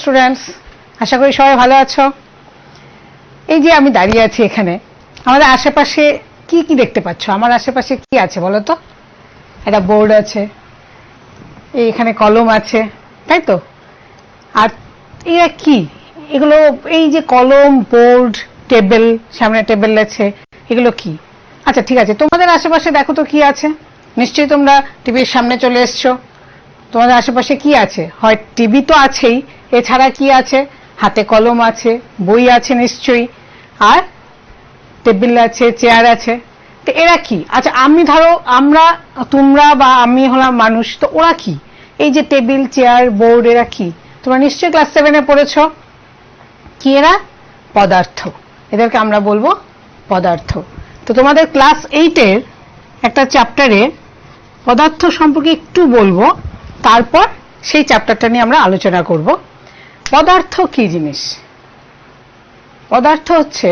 Students, আশা করি সবাই ভালো আছো। এই যে আমি দাঁড়িয়ে আছি এখানে, আমাদের আশেপাশে কি কি দেখতে পাচ্ছ? আমার আশেপাশে কি আছে বলো তো? একটা বোর্ড আছে, এখানে কলম আছে, তাই তো? আর এরা কি? এগুলো এই যে কলম, বোর্ড, টেবিল, সামনে টেবিল আছে, এগুলো কি? আচ্ছা ঠিক আছে, তোমাদের আশেপাশে দেখো তো কি আছে। নিশ্চয়ই তোমরা টিভির সামনে চলে এসছো। তোমাদের আশেপাশে কি আছে? হয় টিভি তো আছেই, এছাড়া কি আছে? হাতে কলম আছে, বই আছে নিশ্চয়ই, আর টেবিল আছে, চেয়ার আছে। তো এরা কি? আচ্ছা আমি ধরো আমরা, তোমরা বা আমি হলাম মানুষ, তো ওরা কি? এই যে টেবিল, চেয়ার, বোর্ড, এরা কি? তোমরা নিশ্চয়ই ক্লাস 7-এ পড়েছ। কি এরা? পদার্থ। এদেরকে আমরা বলবো পদার্থ। তো তোমাদের ক্লাস 8-এর একটা চ্যাপ্টারে পদার্থ সম্পর্কে একটু বলবো, তারপর সেই চ্যাপ্টারটা নিয়ে আমরা আলোচনা করব। পদার্থ কি জিনিস? পদার্থ হচ্ছে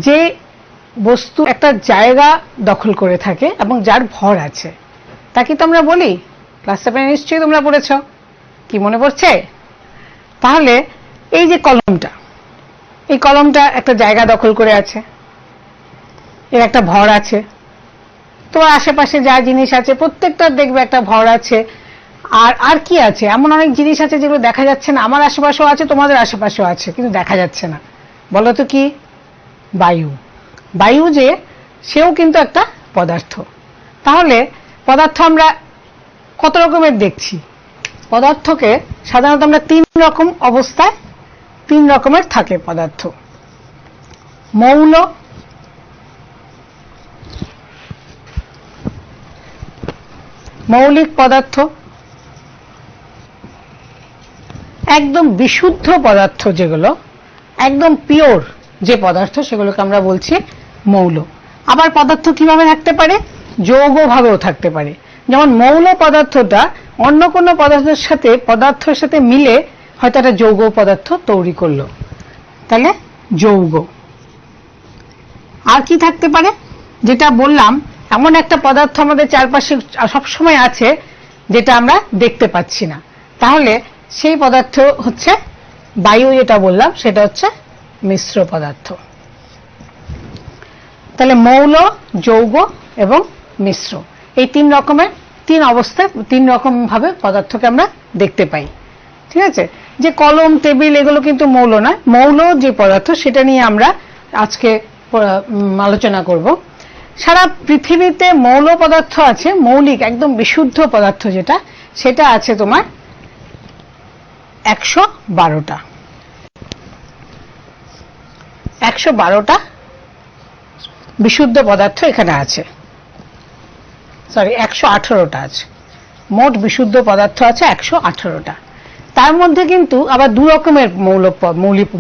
যে বস্তু একটা জায়গা দখল করে থাকে এবং যার ভর আছে, তাকে তো আমরা বলি। ক্লাস 7-এ নিশ্চয়ই তোমরা পড়েছ, কি মনে পড়ছে? তাহলে এই যে কলমটা, এই কলমটা একটা জায়গা দখল করে আছে, এর একটা ভর আছে। তোমার আশেপাশে যা জিনিস আছে প্রত্যেকটার দেখবে একটা ভর আছে। আর কি আছে? এমন অনেক জিনিস আছে যেগুলো দেখা যাচ্ছে না। আমার আশেপাশেও আছে, তোমাদের আশেপাশেও আছে, কিন্তু দেখা যাচ্ছে না। বলো তো কি? বায়ু। বায়ু যে, সেও কিন্তু একটা পদার্থ। তাহলে পদার্থ আমরা কত রকমের দেখছি? পদার্থকে সাধারণত আমরা 3 রকম অবস্থায়, 3 রকমের থাকে পদার্থ। মৌল, মৌলিক পদার্থ, একদম বিশুদ্ধ পদার্থ, যেগুলো একদম পিওর যে পদার্থ, সেগুলোকে আমরা বলছি মৌল। আবার পদার্থ কিভাবে থাকতে পারে? যৌগভাবেও থাকতে পারে। যেমন মৌল পদার্থটা অন্য কোনো পদার্থের সাথে মিলে হয়তো একটা যৌগ পদার্থ তৈরি করলো, তাহলে যৌগ। আর কি থাকতে পারে? যেটা বললাম, এমন একটা পদার্থ আমাদের চারপাশে সবসময় আছে যেটা আমরা দেখতে পাচ্ছি না, তাহলে সেই পদার্থ হচ্ছে বায়ু। যেটা বললাম সেটা হচ্ছে মিশ্র পদার্থ। তাহলে মৌল, যৌগ এবং মিশ্র, এই 3 রকমের, 3 অবস্থায়, 3 রকম ভাবে পদার্থকে আমরা দেখতে পাই। ঠিক আছে? যে কলম, টেবিল, এগুলো কিন্তু মৌল নয়। মৌল যে পদার্থ, সেটা নিয়ে আমরা আজকে আলোচনা করব। সারা পৃথিবীতে মৌল পদার্থ আছে, মৌলিক একদম বিশুদ্ধ পদার্থ যেটা, সেটা আছে তোমার 112টা। 112টা বিশুদ্ধ পদার্থ এখানে আছে। সরি, 118টা আছে। মোট বিশুদ্ধ পদার্থ আছে 118টা। তার মধ্যে কিন্তু আবার 2 রকমের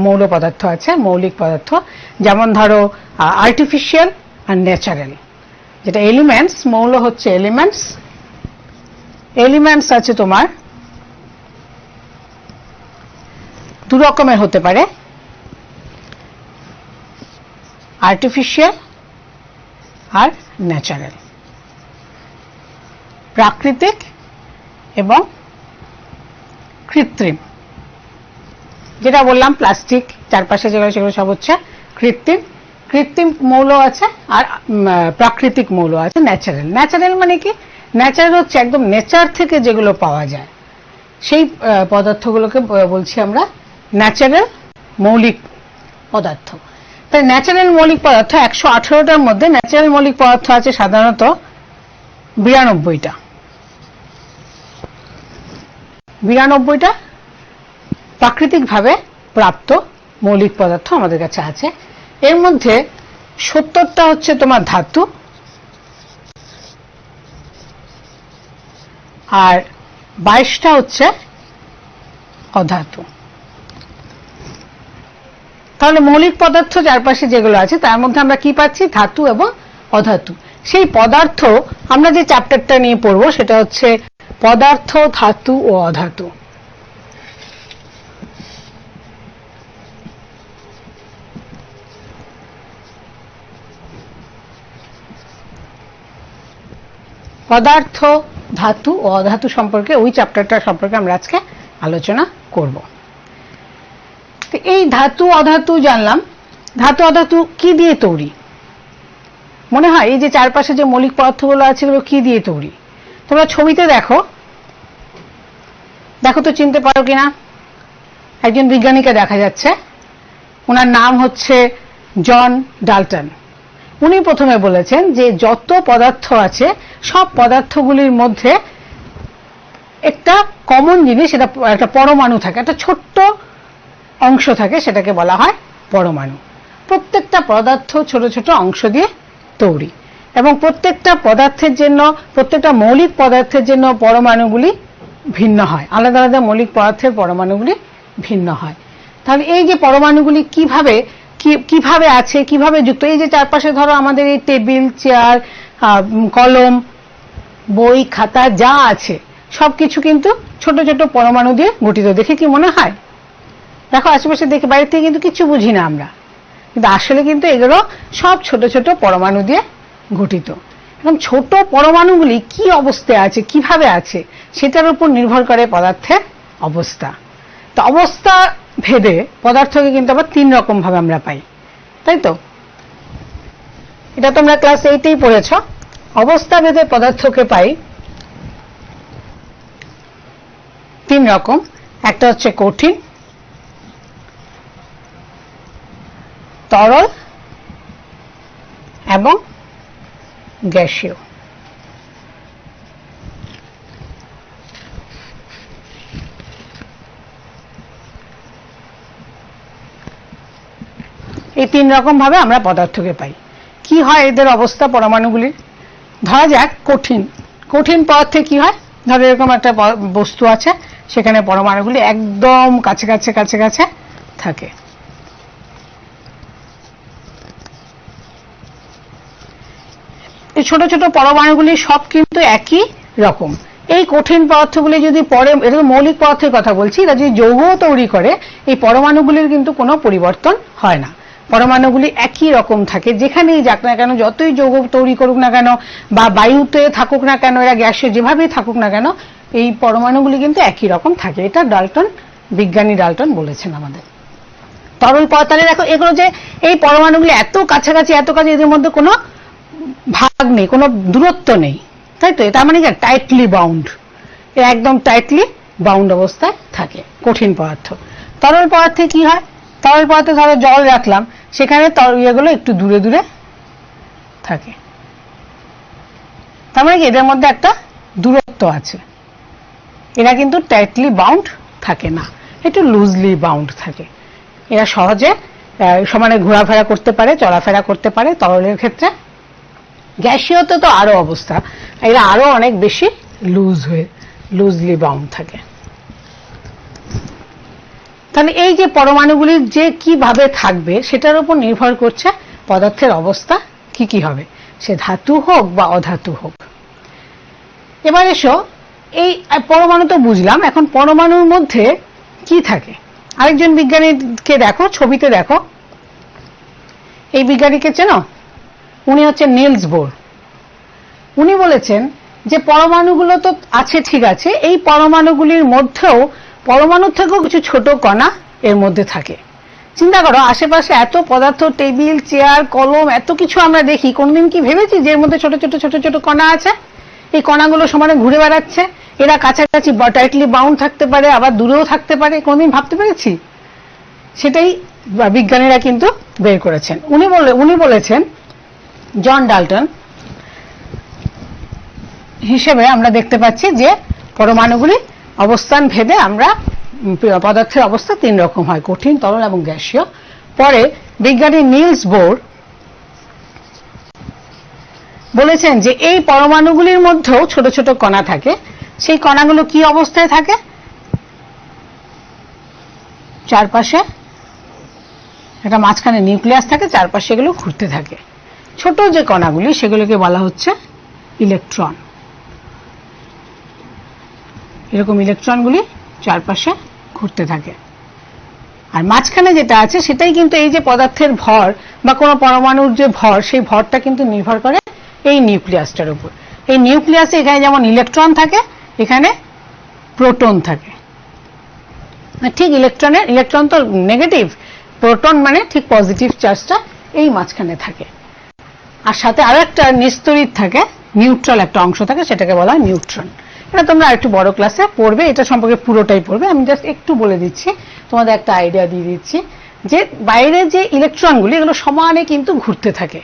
মৌল পদার্থ আছে, মৌলিক পদার্থ। যেমন ধরো আর্টিফিশিয়াল আর ন্যাচারাল। যেটা এলিমেন্টস, মৌল হচ্ছে এলিমেন্টস। এলিমেন্টস আছে তোমার 2 রকমের হতে পারে, আর্টিফিশিয়াল আর ন্যাচারাল। প্রাকৃতিক এবং কৃত্রিম। যেটা বললাম প্লাস্টিক, চারপাশে যেগুলো, সেগুলো সব হচ্ছে কৃত্রিম। কৃত্রিম মৌল আছে আর প্রাকৃতিক মৌল আছে ন্যাচারাল। ন্যাচারাল মানে কি? ন্যাচারাল হচ্ছে একদম নেচার থেকে যেগুলো পাওয়া যায়, সেই পদার্থগুলোকে বলছি আমরা ন্যাচারাল মৌলিক পদার্থ। তাই ন্যাচারাল মৌলিক পদার্থ 118টার মধ্যে ন্যাচারাল মৌলিক পদার্থ আছে সাধারণত 92টা। 92টা প্রাকৃতিকভাবে প্রাপ্ত মৌলিক পদার্থ আমাদের কাছে আছে। এর মধ্যে 70টা হচ্ছে তোমার ধাতু, আর 22টা হচ্ছে অধাতু। তাহলে মৌলিক পদার্থ চারপাশে যেগুলো আছে, তার মধ্যে আমরা কি পাচ্ছি? ধাতু এবং অধাতু। সেই পদার্থ আমরা যে চ্যাপ্টারটা নিয়ে পড়বো, সেটা হচ্ছে পদার্থ, ধাতু ও অধাতু। পদার্থ, ধাতু ও অধাতু সম্পর্কে, ওই চ্যাপ্টারটা সম্পর্কে আমরা আজকে আলোচনা করব। তো এই ধাতু অধাতু জানলাম, ধাতু অধাতু কি দিয়ে তৈরি? মনে হয় এই যে চারপাশে যে মৌলিক পদার্থগুলো আছে এগুলো কি দিয়ে তৈরি? তোমরা ছবিতে দেখো, দেখো তো চিনতে পারো কিনা। একজন বিজ্ঞানীকে দেখা যাচ্ছে, ওনার নাম হচ্ছে জন ডাল্টন। উনি প্রথমে বলেছেন যে যত পদার্থ আছে সব পদার্থগুলির মধ্যে একটা কমন জিনিস, এটা একটা পরমাণু থাকে, একটা ছোট্ট অংশ থাকে, সেটাকে বলা হয় পরমাণু। প্রত্যেকটা পদার্থ ছোট ছোট অংশ দিয়ে তৈরি, এবং প্রত্যেকটা পদার্থের জন্য, প্রত্যেকটা মৌলিক পদার্থের জন্য পরমাণুগুলি ভিন্ন হয়, আলাদা আলাদা মৌলিক পদার্থের পরমাণুগুলি ভিন্ন হয়। তাহলে এই যে পরমাণুগুলি কিভাবে আছে, কিভাবে যুক্ত, এই যে চারপাশে ধরো আমাদের এই টেবিল, চেয়ার, কলম, বই, খাতা যা আছে সবকিছু কিন্তু ছোট ছোট পরমাণু দিয়ে গঠিত। দেখে কি মনে হয়? দেখো আশেপাশে দেখে, বাইরে থেকে কিন্তু কিছু বুঝি না আমরা, কিন্তু আসলে কিন্তু এগুলো সব ছোট ছোট পরমাণু দিয়ে গঠিত। এবং ছোট পরমাণুগুলি কি অবস্থায় আছে, কিভাবে আছে, সেটার উপর নির্ভর করে পদার্থের অবস্থা। তো অবস্থা ভেদে পদার্থকে কিন্তু আবার 3 রকম ভাবে আমরা পাই, তাই তো? এটা তোমরা ক্লাস 8-এই পড়েছ। অবস্থা ভেদে পদার্থকে পাই 3 রকম। একটা হচ্ছে কঠিন, তরল এবং গ্যাসীয়। এই 3 রকম ভাবে আমরা পদার্থকে পাই। কি হয় এদের অবস্থা পরমাণুগুলির? ধরা যাক কঠিন। কঠিন পদার্থে কি হয়? ধরো এরকম একটা বস্তু আছে, সেখানে পরমাণুগুলি একদম কাছে কাছে কাছে কাছে থাকে। এই ছোট ছোট পরমাণুগুলি সব কিন্তু একই রকম। এই কঠিন পদার্থগুলি যদি পরে, এটা মৌলিক পদার্থের কথা বলছি, এরা যদি যৌগ তৈরি করে, এই পরমাণুগুলির কিন্তু কোনো পরিবর্তন হয় না। পরমাণুগুলি একই রকম থাকে, যেখানেই যাক না কেন, যতই যৌগ তৈরি করুক না কেন, বা বায়ুতে থাকুক না কেন, এরা গ্যাসে যেভাবেই থাকুক না কেন, এই পরমাণুগুলি কিন্তু একই রকম থাকে। এটা ডাল্টন, বিজ্ঞানী ডাল্টন বলেছেন আমাদের। তরল পদার্থ, দেখো এগুলো যে এই পরমাণুগুলি এত কাছাকাছি এত কাছে, এদের মধ্যে কোনো ভাগ নেই, কোনো দূরত্ব নেই, তাই তো? এটা মানে কি টাইটলি বাউন্ড, এরা একদম টাইটলি বাউন্ড অবস্থায় থাকে কঠিন পদার্থ। তরল পদার্থে কি হয়? তরল পদার্থে ধরো জল রাখলাম, সেখানে ইয়েগুলো একটু দূরে দূরে থাকে, তার মানে কি এদের মধ্যে একটা দূরত্ব আছে। এরা কিন্তু টাইটলি বাউন্ড থাকে না, একটু লুজলি বাউন্ড থাকে। এরা সহজে সমানে ঘোরাফেরা করতে পারে, চলাফেরা করতে পারে তরলের ক্ষেত্রে। গ্যাসীয়তে তো আরো অবস্থা, এরা আরো অনেক বেশি লুজলি বাউন্ড থাকে। তাহলে এই যে পরমাণুগুলির যে কিভাবে থাকবে সেটার উপর নির্ভর করছে পদার্থের অবস্থা কি কি হবে, সে ধাতু হোক বা অধাতু হোক। এবার এসো, এই পরমাণু তো বুঝলাম, এখন পরমাণুর মধ্যে কি থাকে? আরেকজন বিজ্ঞানীকে দেখো, ছবিতে দেখো, এই বিজ্ঞানীকে চেনো? উনি হচ্ছেন নিলস বোর। উনি বলেছেন যে পরমাণুগুলো তো আছে ঠিক আছে, এই পরমাণুগুলির মধ্যেও পরমাণুর থেকেও কিছু ছোট কণা এর মধ্যে থাকে। চিন্তা করো, আশেপাশে এত পদার্থ, টেবিল, চেয়ার, কলম, এত কিছু আমরা দেখি, কোনদিন কি ভেবেছি যে এর মধ্যে ছোট ছোট ছোট ছোট কণা আছে? এই কণাগুলো সমানে ঘুরে বেড়াচ্ছে, এরা কাছাকাছি টাইটলি বাউন্ড থাকতে পারে, আবার দূরেও থাকতে পারে, কোনদিন ভাবতে পেরেছি? সেটাই বিজ্ঞানীরা কিন্তু বের করেছেন। উনি বলেছেন, জন ডাল্টন হিসেবে আমরা দেখতে পাচ্ছি যে পরমাণুগুলি অবস্থান ভেদে আমরা পদার্থের অবস্থা 3 রকম হয়, কঠিন, তরল এবং গ্যাসীয়। পরে বিজ্ঞানী নিলস বোর বলেছেন যে এই পরমাণুগুলির মধ্যেও ছোট ছোট কণা থাকে। সেই কণাগুলো কি অবস্থায় থাকে? চারপাশে একটা মাঝখানে নিউক্লিয়াস থাকে, চারপাশে এগুলো ঘুরতে থাকে। ছোট যে কণাগুলি সেগুলোকে বলা হচ্ছে ইলেকট্রন। এরকম ইলেকট্রনগুলি চারপাশে ঘুরতে থাকে। আর মাঝখানে যেটা আছে সেটাই কিন্তু এই যে পদার্থের ভর বা কোনো পরমাণুর যে ভর, সেই ভরটা কিন্তু নির্ভর করে এই নিউক্লিয়াসটার উপর। এই নিউক্লিয়াসে এখানে যেমন ইলেকট্রন থাকে, এখানে প্রোটন থাকে। ঠিক ইলেকট্রন তো নেগেটিভ, প্রোটন মানে ঠিক পজিটিভ চার্জটা এই মাঝখানে থাকে। আর সাথে আরো একটা নিস্তড়িত থাকে, নিউট্রাল একটা অংশ থাকে, সেটাকে বলা হয় নিউট্রন। এটা তোমরা একটু বড় ক্লাসে পড়বে, এটা সম্পর্কে পুরোটাই পড়বে। আমি জাস্ট একটু বলে দিচ্ছি, তোমাদের একটা আইডিয়া দিয়ে দিচ্ছি যে বাইরে যে ইলেকট্রনগুলি এগুলো সমানে কিন্তু ঘুরতে থাকে,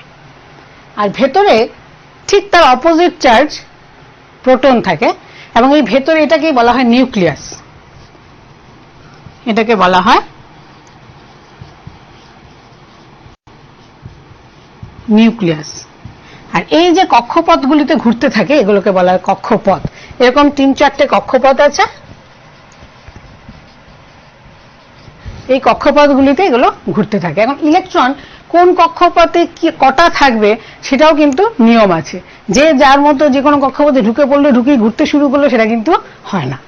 আর ভেতরে ঠিক তার অপোজিট চার্জ প্রোটন থাকে, এবং এই ভেতরে এটাকেই বলা হয় নিউক্লিয়াস। এটাকে বলা হয় নিউক্লিয়াস। আর এই যে কক্ষপথগুলিতে ঘুরতে থাকে এগুলোকে বলা হয় কক্ষপথ। এরকম 3-4টে কক্ষপথ আছে, এই কক্ষপথগুলিতে এগুলো ঘুরতে থাকে। এখন ইলেকট্রন কোন কক্ষপথে কি কটা থাকবে সেটাও কিন্তু নিয়ম আছে, যে যার মতো যে কোনো কক্ষপথে ঢুকে পড়লো, ঢুকে ঘুরতে শুরু করলো, সেটা কিন্তু হয় না।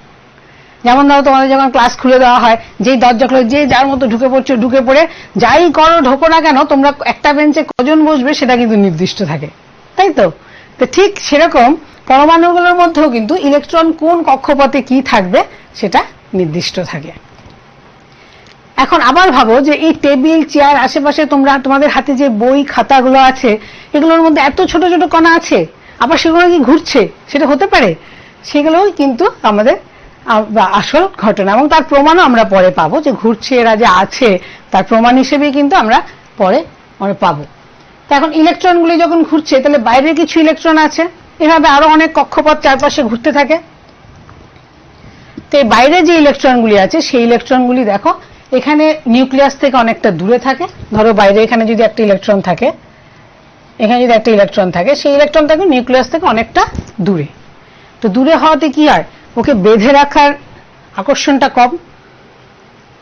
যেমন ধরো তোমাদের যখন ক্লাস খুলে দেওয়া হয়, যেই দরজা খুলে যে যার মতো ঢুকে পড়ছো, ঢুকে পড়ে যাই করো ঢোকো না কেন, তোমরা একটা বেঞ্চে কজন বসবে সেটা কিন্তু নির্দিষ্ট থাকে, তাই তো? তো ঠিক সেরকম পরমাণুগুলোর মধ্যেও কিন্তু ইলেকট্রন কোন কক্ষপথে কি থাকবে সেটা নির্দিষ্ট থাকে। এখন আবার ভাবো যে এই টেবিল চেয়ার আশেপাশে তোমাদের হাতে যে বই খাতাগুলো আছে, এগুলোর মধ্যে এত ছোট ছোট কণা আছে, আবার সেগুলো কি ঘুরছে, সেটা হতে পারে? সেগুলোই কিন্তু আমাদের আসল ঘটনা, এবং তার প্রমাণও আমরা পরে পাবো, যে ঘুরছে এরা যে আছে তার প্রমাণ হিসেবেই কিন্তু আমরা পরে পাবো। তা এখন ইলেকট্রনগুলি যখন ঘুরছে, তাহলে বাইরে কিছু ইলেকট্রন আছে, এভাবে আরো অনেক কক্ষপথ চারপাশে ঘুরতে থাকে। তো এই বাইরে যে ইলেকট্রনগুলি আছে সেই ইলেকট্রনগুলি দেখো এখানে নিউক্লিয়াস থেকে অনেকটা দূরে থাকে। ধরো বাইরে এখানে যদি একটা ইলেকট্রন থাকে, এখানে যদি একটা ইলেকট্রন থাকে, সেই ইলেকট্রন থাকে নিউক্লিয়াস থেকে অনেকটা দূরে। তো দূরে হওয়াতে কি হয়, ওকে বেঁধে রাখার আকর্ষণটা কম,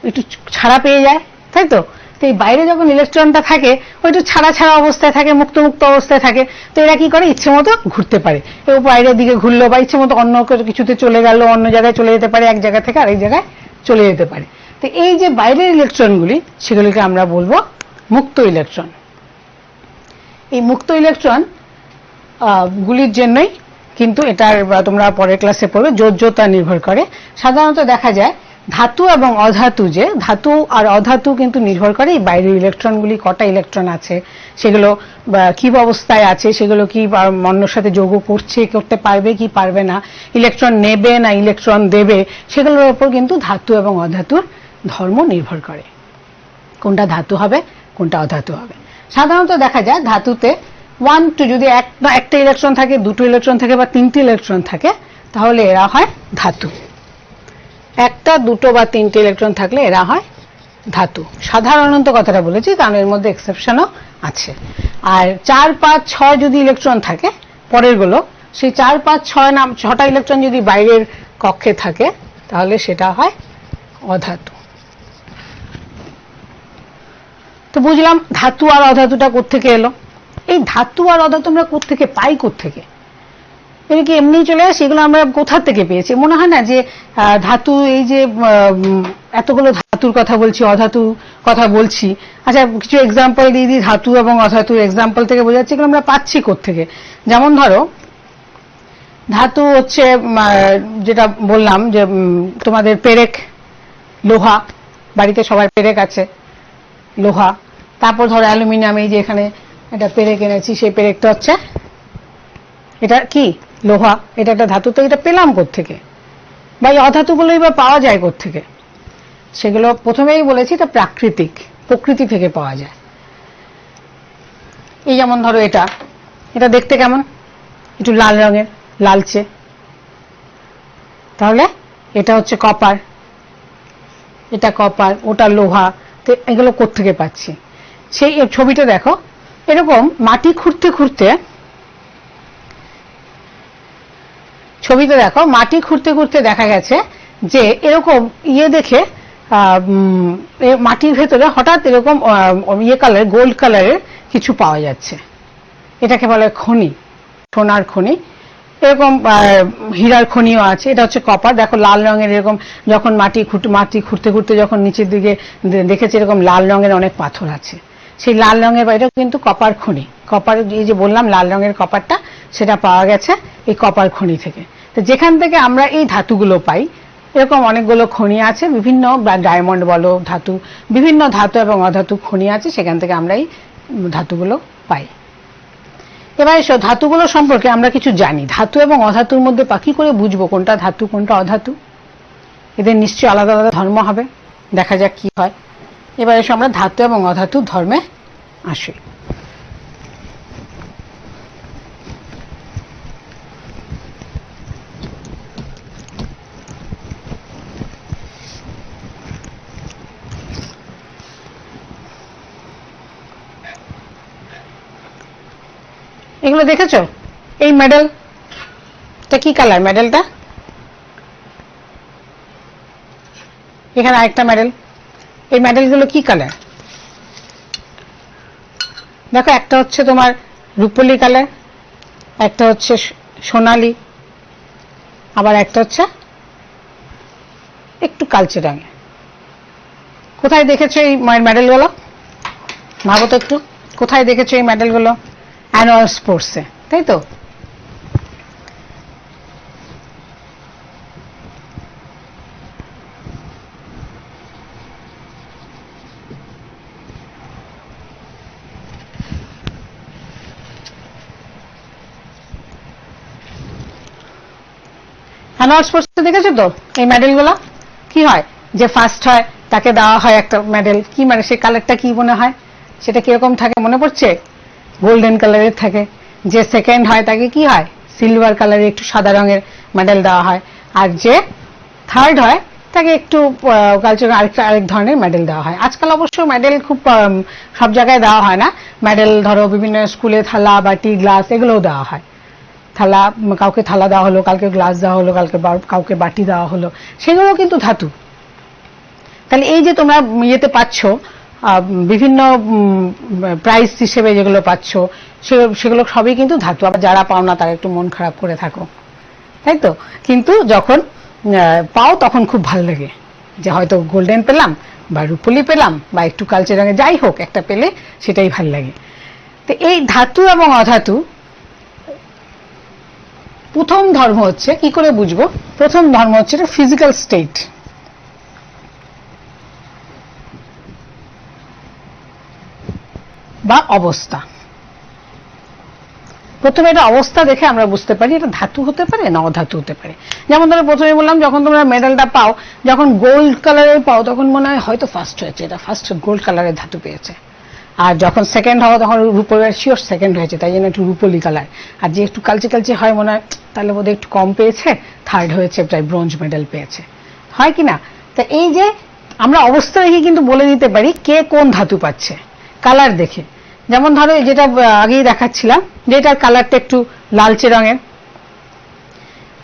একটু ছাড়া পেয়ে যায়, তাই তো? তো এই বাইরে যখন ইলেকট্রনটা থাকে ও একটু ছাড়া ছাড়া অবস্থায় থাকে, মুক্ত মুক্ত অবস্থায় থাকে। তো এরা কি করে, ইচ্ছে মতো ঘুরতে পারে, ও বাইরের দিকে ঘুরলো বা ইচ্ছে মতো অন্য কিছুতে চলে গেল, অন্য জায়গায় চলে যেতে পারে, এক জায়গা থেকে আরেক জায়গায় চলে যেতে পারে। তো এই যে বাইরের ইলেকট্রনগুলি, সেগুলিকে আমরা বলবো মুক্ত ইলেকট্রন। এই মুক্ত ইলেকট্রন গুলির জন্যই কিন্তু এটার তোমরা পরের ক্লাসে পড়বে যোজ্যতা নির্ভর করে। সাধারণত দেখা যায় ধাতু এবং অধাতু, যে ধাতু আর অধাতু কিন্তু নির্ভর করে এই বাইরের ইলেকট্রনগুলি কটা ইলেকট্রন আছে, সেগুলো কি অবস্থায় আছে, সেগুলো কি অন্যর সাথে যোগ করতে পারবে কি পারবে না, ইলেকট্রন নেবে না ইলেকট্রন দেবে, সেগুলোর উপর কিন্তু ধাতু এবং অধাতুর ধর্ম নির্ভর করে, কোনটা ধাতু হবে কোনটা অধাতু হবে। সাধারণত দেখা যায় ধাতুতে 1-2 যদি একটা ইলেকট্রন থাকে, 2টো ইলেকট্রন থাকে বা 3টে ইলেকট্রন থাকে, তাহলে এরা হয় ধাতু। 1টা 2টো বা 3টে ইলেকট্রন থাকলে এরা হয় ধাতু। সাধারণত কথাটা বলেছি, কারণ এর মধ্যে এক্সেপশনও আছে। আর 4, 5, 6 যদি ইলেকট্রন থাকে পরের গুলো, সেই 4, 5, 6টা ইলেকট্রন যদি বাইরের কক্ষে থাকে, তাহলে সেটা হয় অধাতু। তো বুঝলাম ধাতু আর অধাতুটা কোত্থেকে এলো। এই ধাতু আর অধাতু আমরা কোত্থেকে পাই, কোত্থেকে? এটা কি এমনি চলে আসে? এগুলো আমরা কোথা থেকে পেয়েছি? মনে হয় না যে ধাতু, এই যে এতগুলো ধাতুর কথা বলছি, অধাতু কথা বলছি, আচ্ছা কিছু এক্সাম্পল দিয়ে দিই ধাতু এবং অধাতুর এক্সাম্পল থেকে বোঝা যাচ্ছে এগুলো আমরা পাচ্ছি কোত্থেকে। যেমন ধরো ধাতু হচ্ছে যেটা বললাম যে তোমাদের পেরেক, লোহা, বাড়িতে সবার পেরেক আছে, লোহা। তারপর ধরো অ্যালুমিনিয়াম, এই যে এখানে এটা পেরেক এনেছি, সেই পেরেকটা হচ্ছে এটা কি লোহা, এটা একটা ধাতু। তো এটা পেলাম কোত্থেকে, বা এই অধাতুগুলোই বা পাওয়া যায় কোত্থেকে? সেগুলো প্রথমেই বলেছি এটা প্রাকৃতিক, প্রকৃতি থেকে পাওয়া যায়। এই যেমন ধরো এটা দেখতে কেমন, একটু লাল রঙের, লালচে, তাহলে এটা হচ্ছে কপার, এটা কপার, ওটা লোহা। তো এগুলো কোত্থেকে পাচ্ছি? সেই ছবিটা দেখো, এরকম মাটি খুঁড়তে খুঁড়তে, ছবিতে দেখো মাটি খুঁড়তে খুঁড়তে দেখা গেছে যে এরকম দেখে মাটির ভেতরে হঠাৎ এরকম কালার, গোল্ড কালারের কিছু পাওয়া যাচ্ছে। এটাকে বলে খনি, সোনার খনি। এরকম হীরার খনিও আছে। এটা হচ্ছে কপার, দেখো লাল রঙের, এরকম যখন মাটি খুঁড়তে খুঁড়তে যখন নিচের দিকে দেখেছে এরকম লাল রঙের অনেক পাথর আছে, সেই লাল রঙের, এটা কিন্তু কপার খনি। কপার, এই যে বললাম লাল রঙের কপারটা, সেটা পাওয়া গেছে এই কপার খনি থেকে। তো যেখান থেকে আমরা এই ধাতুগুলো পাই, এরকম অনেকগুলো খনি আছে, বিভিন্ন ডায়মন্ড বলো, ধাতু, বিভিন্ন ধাতু এবং অধাতু খনি আছে, সেখান থেকে আমরা এই ধাতুগুলো পাই। এবার এসো ধাতুগুলো সম্পর্কে আমরা কিছু জানি। ধাতু এবং অধাতুর মধ্যে কি করে বুঝবো কোনটা ধাতু কোনটা অধাতু? এদের নিশ্চয়ই আলাদা আলাদা ধর্ম হবে, দেখা যাক কি হয়। এবার এসো আমরা ধাতু এবং অধাতু ধর্মে আসি। এগুলো দেখেছো? এই মেডেলটা কি কালার? মেডেলটা এখানে আরেকটা মেডেল, এই মেডেলগুলো কি কালার? দেখো একটা হচ্ছে তোমার রূপলি কালার, একটা হচ্ছে সোনালি, আবার একটা হচ্ছে একটু কালচে রঙের। কোথায় দেখেছো এই মেডেলগুলো? ভাবো তো একটু, কোথায় দেখেছো এই মেডেলগুলো? অ্যানুয়াল স্পোর্টসে, তাই তো? অ্যানুয়াল স্পোর্টসে দেখেছো তো এই মেডেলগুলো? কি হয়, যে ফার্স্ট হয় তাকে দেওয়া হয় একটা মেডেল। কি মানে সেই কালারটা কি মনে হয়, সেটা কিরকম থাকে মনে পড়ছে? গোল্ডেন কালারের থাকে। যে সেকেন্ড হয় তাকে কি হয়, সিলভার কালারের একটু সাদা রঙের মেডেল দেওয়া হয়। আর যে থার্ড হয় তাকে একটু কালচারাল আরেক ধরনের মেডেল দেওয়া হয়। আজকাল অবশ্য মেডেল খুব সব জায়গায় দেওয়া হয় না। মেডেল ধরো বিভিন্ন স্কুলে থালা, বাটি, গ্লাস এগুলোও দেওয়া হয়। থালা, কাউকে থালা দেওয়া হলো, কালকে গ্লাস দেওয়া হলো, কাউকে বাটি দেওয়া হলো, সেগুলো কিন্তু ধাতু। তাহলে এই যে তোমরা ইয়েতে পাচ্ছ বিভিন্ন প্রাইজ হিসেবে যেগুলো পাচ্ছ, সেগুলো সবই কিন্তু ধাতু। আবার যারা পাও না তারা একটু মন খারাপ করে থাকো, তাই তো? কিন্তু যখন পাও তখন খুব ভালো লাগে, যে হয়তো গোল্ডেন পেলাম বা রূপলি পেলাম বা একটু কালচে রঙে, যাই হোক একটা পেলে সেটাই ভালো লাগে। তো এই ধাতু এবং অধাতু প্রথম ধর্ম হচ্ছে, কি করে বুঝবো? প্রথম ধর্ম হচ্ছে এটা ফিজিক্যাল স্টেট বা অবস্থা। প্রথমে এটা অবস্থা দেখে আমরা বুঝতে পারি এটা ধাতু হতে পারে না অধাতু হতে পারে। যেমন ধরো প্রথমে বললাম, যখন তোমরা মেডেলটা পাও, যখন গোল্ড কালারের পাও তখন মনে হয় হয়তো ফার্স্ট হয়েছে, এটা ফার্স্ট গোল্ড কালারের ধাতু পেয়েছে। আর যখন সেকেন্ড হওয়া তখন রূপলি, শিওর সেকেন্ড হয়েছে, তাই জন্য একটু রূপলি কালার। আর যে একটু কালচে কালচে হয় মনে হয় তাহলে বোধহয় একটু কম পেয়েছে, থার্ড হয়েছে, প্রায় ব্রোঞ্জ মেডেল পেয়েছে, হয় কি না? তা এই যে আমরা অবস্থা দেখে কিন্তু বলে দিতে পারি কে কোন ধাতু পাচ্ছে কালার দেখে। যেমন ধরো যেটা আগেই দেখাচ্ছিলাম, যে এটার কালারটা একটু লালচে রঙের।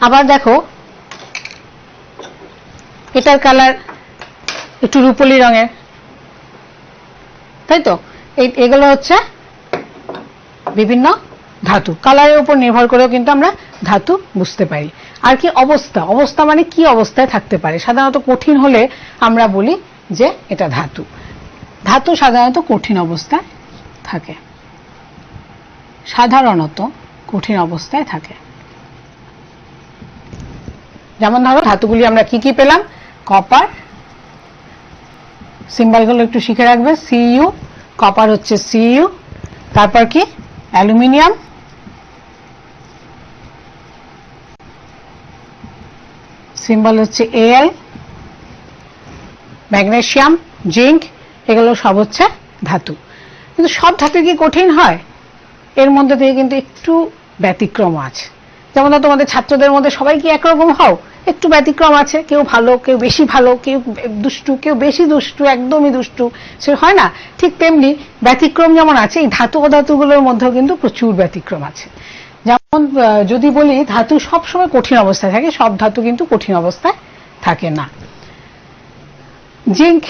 আবার দেখো এটার কালার একটু রূপলি রঙের, তাই তো? এগুলো হচ্ছে বিভিন্ন ধাতু। কালারের উপর নির্ভর করেও কিন্তু আমরা ধাতু বুঝতে পারি। আর কি অবস্থা? অবস্থা মানে কি অবস্থায় থাকতে পারে। সাধারণত কঠিন হলে আমরা বলি যে এটা ধাতু। ধাতু সাধারণত কঠিন অবস্থায় থাকে, সাধারণত কঠিন অবস্থায় থাকে। যেমন ধরো ধাতুগুলি আমরা কি কি পেলাম? কপার, সিম্বলগুলো একটু শিখে রাখবে, সিইউ, কপার হচ্ছে সিইউ। তারপর কি? অ্যালুমিনিয়াম, সিম্বল হচ্ছে এল। ম্যাগনেসিয়াম, জিঙ্ক, এগুলো সব হচ্ছে ধাতু। কিন্তু সব ধাতু কি কঠিন হয়? এর মধ্যে থেকে কিন্তু একটু ব্যতিক্রম আছে। যেমন তোমাদের ছাত্রদের মধ্যে সবাই কি একরকম হও? একটু ব্যতিক্রম আছে, কেউ ভালো, কেউ বেশি ভালো, কেউ দুষ্টু, কেউ বেশি দুষ্টু, একদমই দুষ্টু, সে হয় না? ঠিক তেমনি ব্যতিক্রম যেমন আছে, এই ধাতু অধাতুগুলোর মধ্যেও কিন্তু প্রচুর ব্যতিক্রম আছে। যেমন যদি বলি ধাতু সবসময় কঠিন অবস্থায় থাকে, সব ধাতু কিন্তু কঠিন অবস্থায় থাকে না। জিঙ্ক,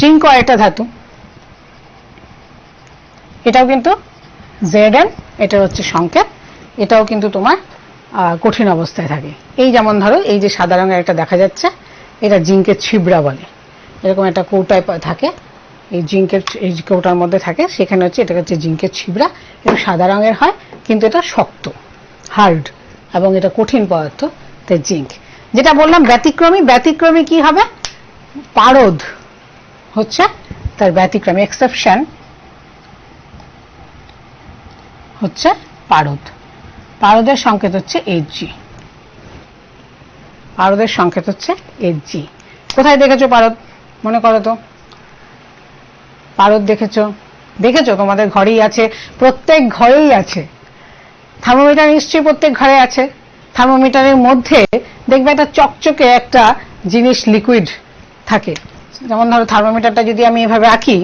জিঙ্কও একটা ধাতু, এটাও কিন্তু Zn, এটা হচ্ছে সংকেত, এটাও কিন্তু তোমার কঠিন অবস্থায় থাকে। এই যেমন ধরো এই যে সাদা রঙের একটা দেখা যাচ্ছে, এটা জিঙ্কের ছিবড়া বলে। এরকম একটা কৌটায় থাকে, এই জিঙ্কের এই কৌটার মধ্যে থাকে, সেখানে হচ্ছে এটা হচ্ছে জিঙ্কের ছিবড়া। এটা সাদা রঙের হয় কিন্তু এটা শক্ত, হার্ড, এবং এটা কঠিন পদার্থ, তাই জিঙ্ক। যেটা বললাম ব্যতিক্রমী, ব্যতিক্রমী কি হবে? পারদ হচ্ছে তার ব্যতিক্রমী, এক্সেপশন হচ্ছে পারদ। পারদের সংকেত হচ্ছে Hg, পারদের সংকেত হচ্ছে Hg। কোথায় দেখেছো পারদ? মনে করো তো, পারদ দেখেছো? দেখেছো তোমাদের ঘরেই আছে, প্রত্যেক ঘরেই আছে। থার্মোমিটার নিশ্চয়ই প্রত্যেক ঘরে আছে। থার্মোমিটারের মধ্যে দেখবে একটা চকচকে একটা জিনিস লিকুইড থাকে। যেমন ধরো থার্মোমিটারটা যদি আমি এভাবে আঁকি,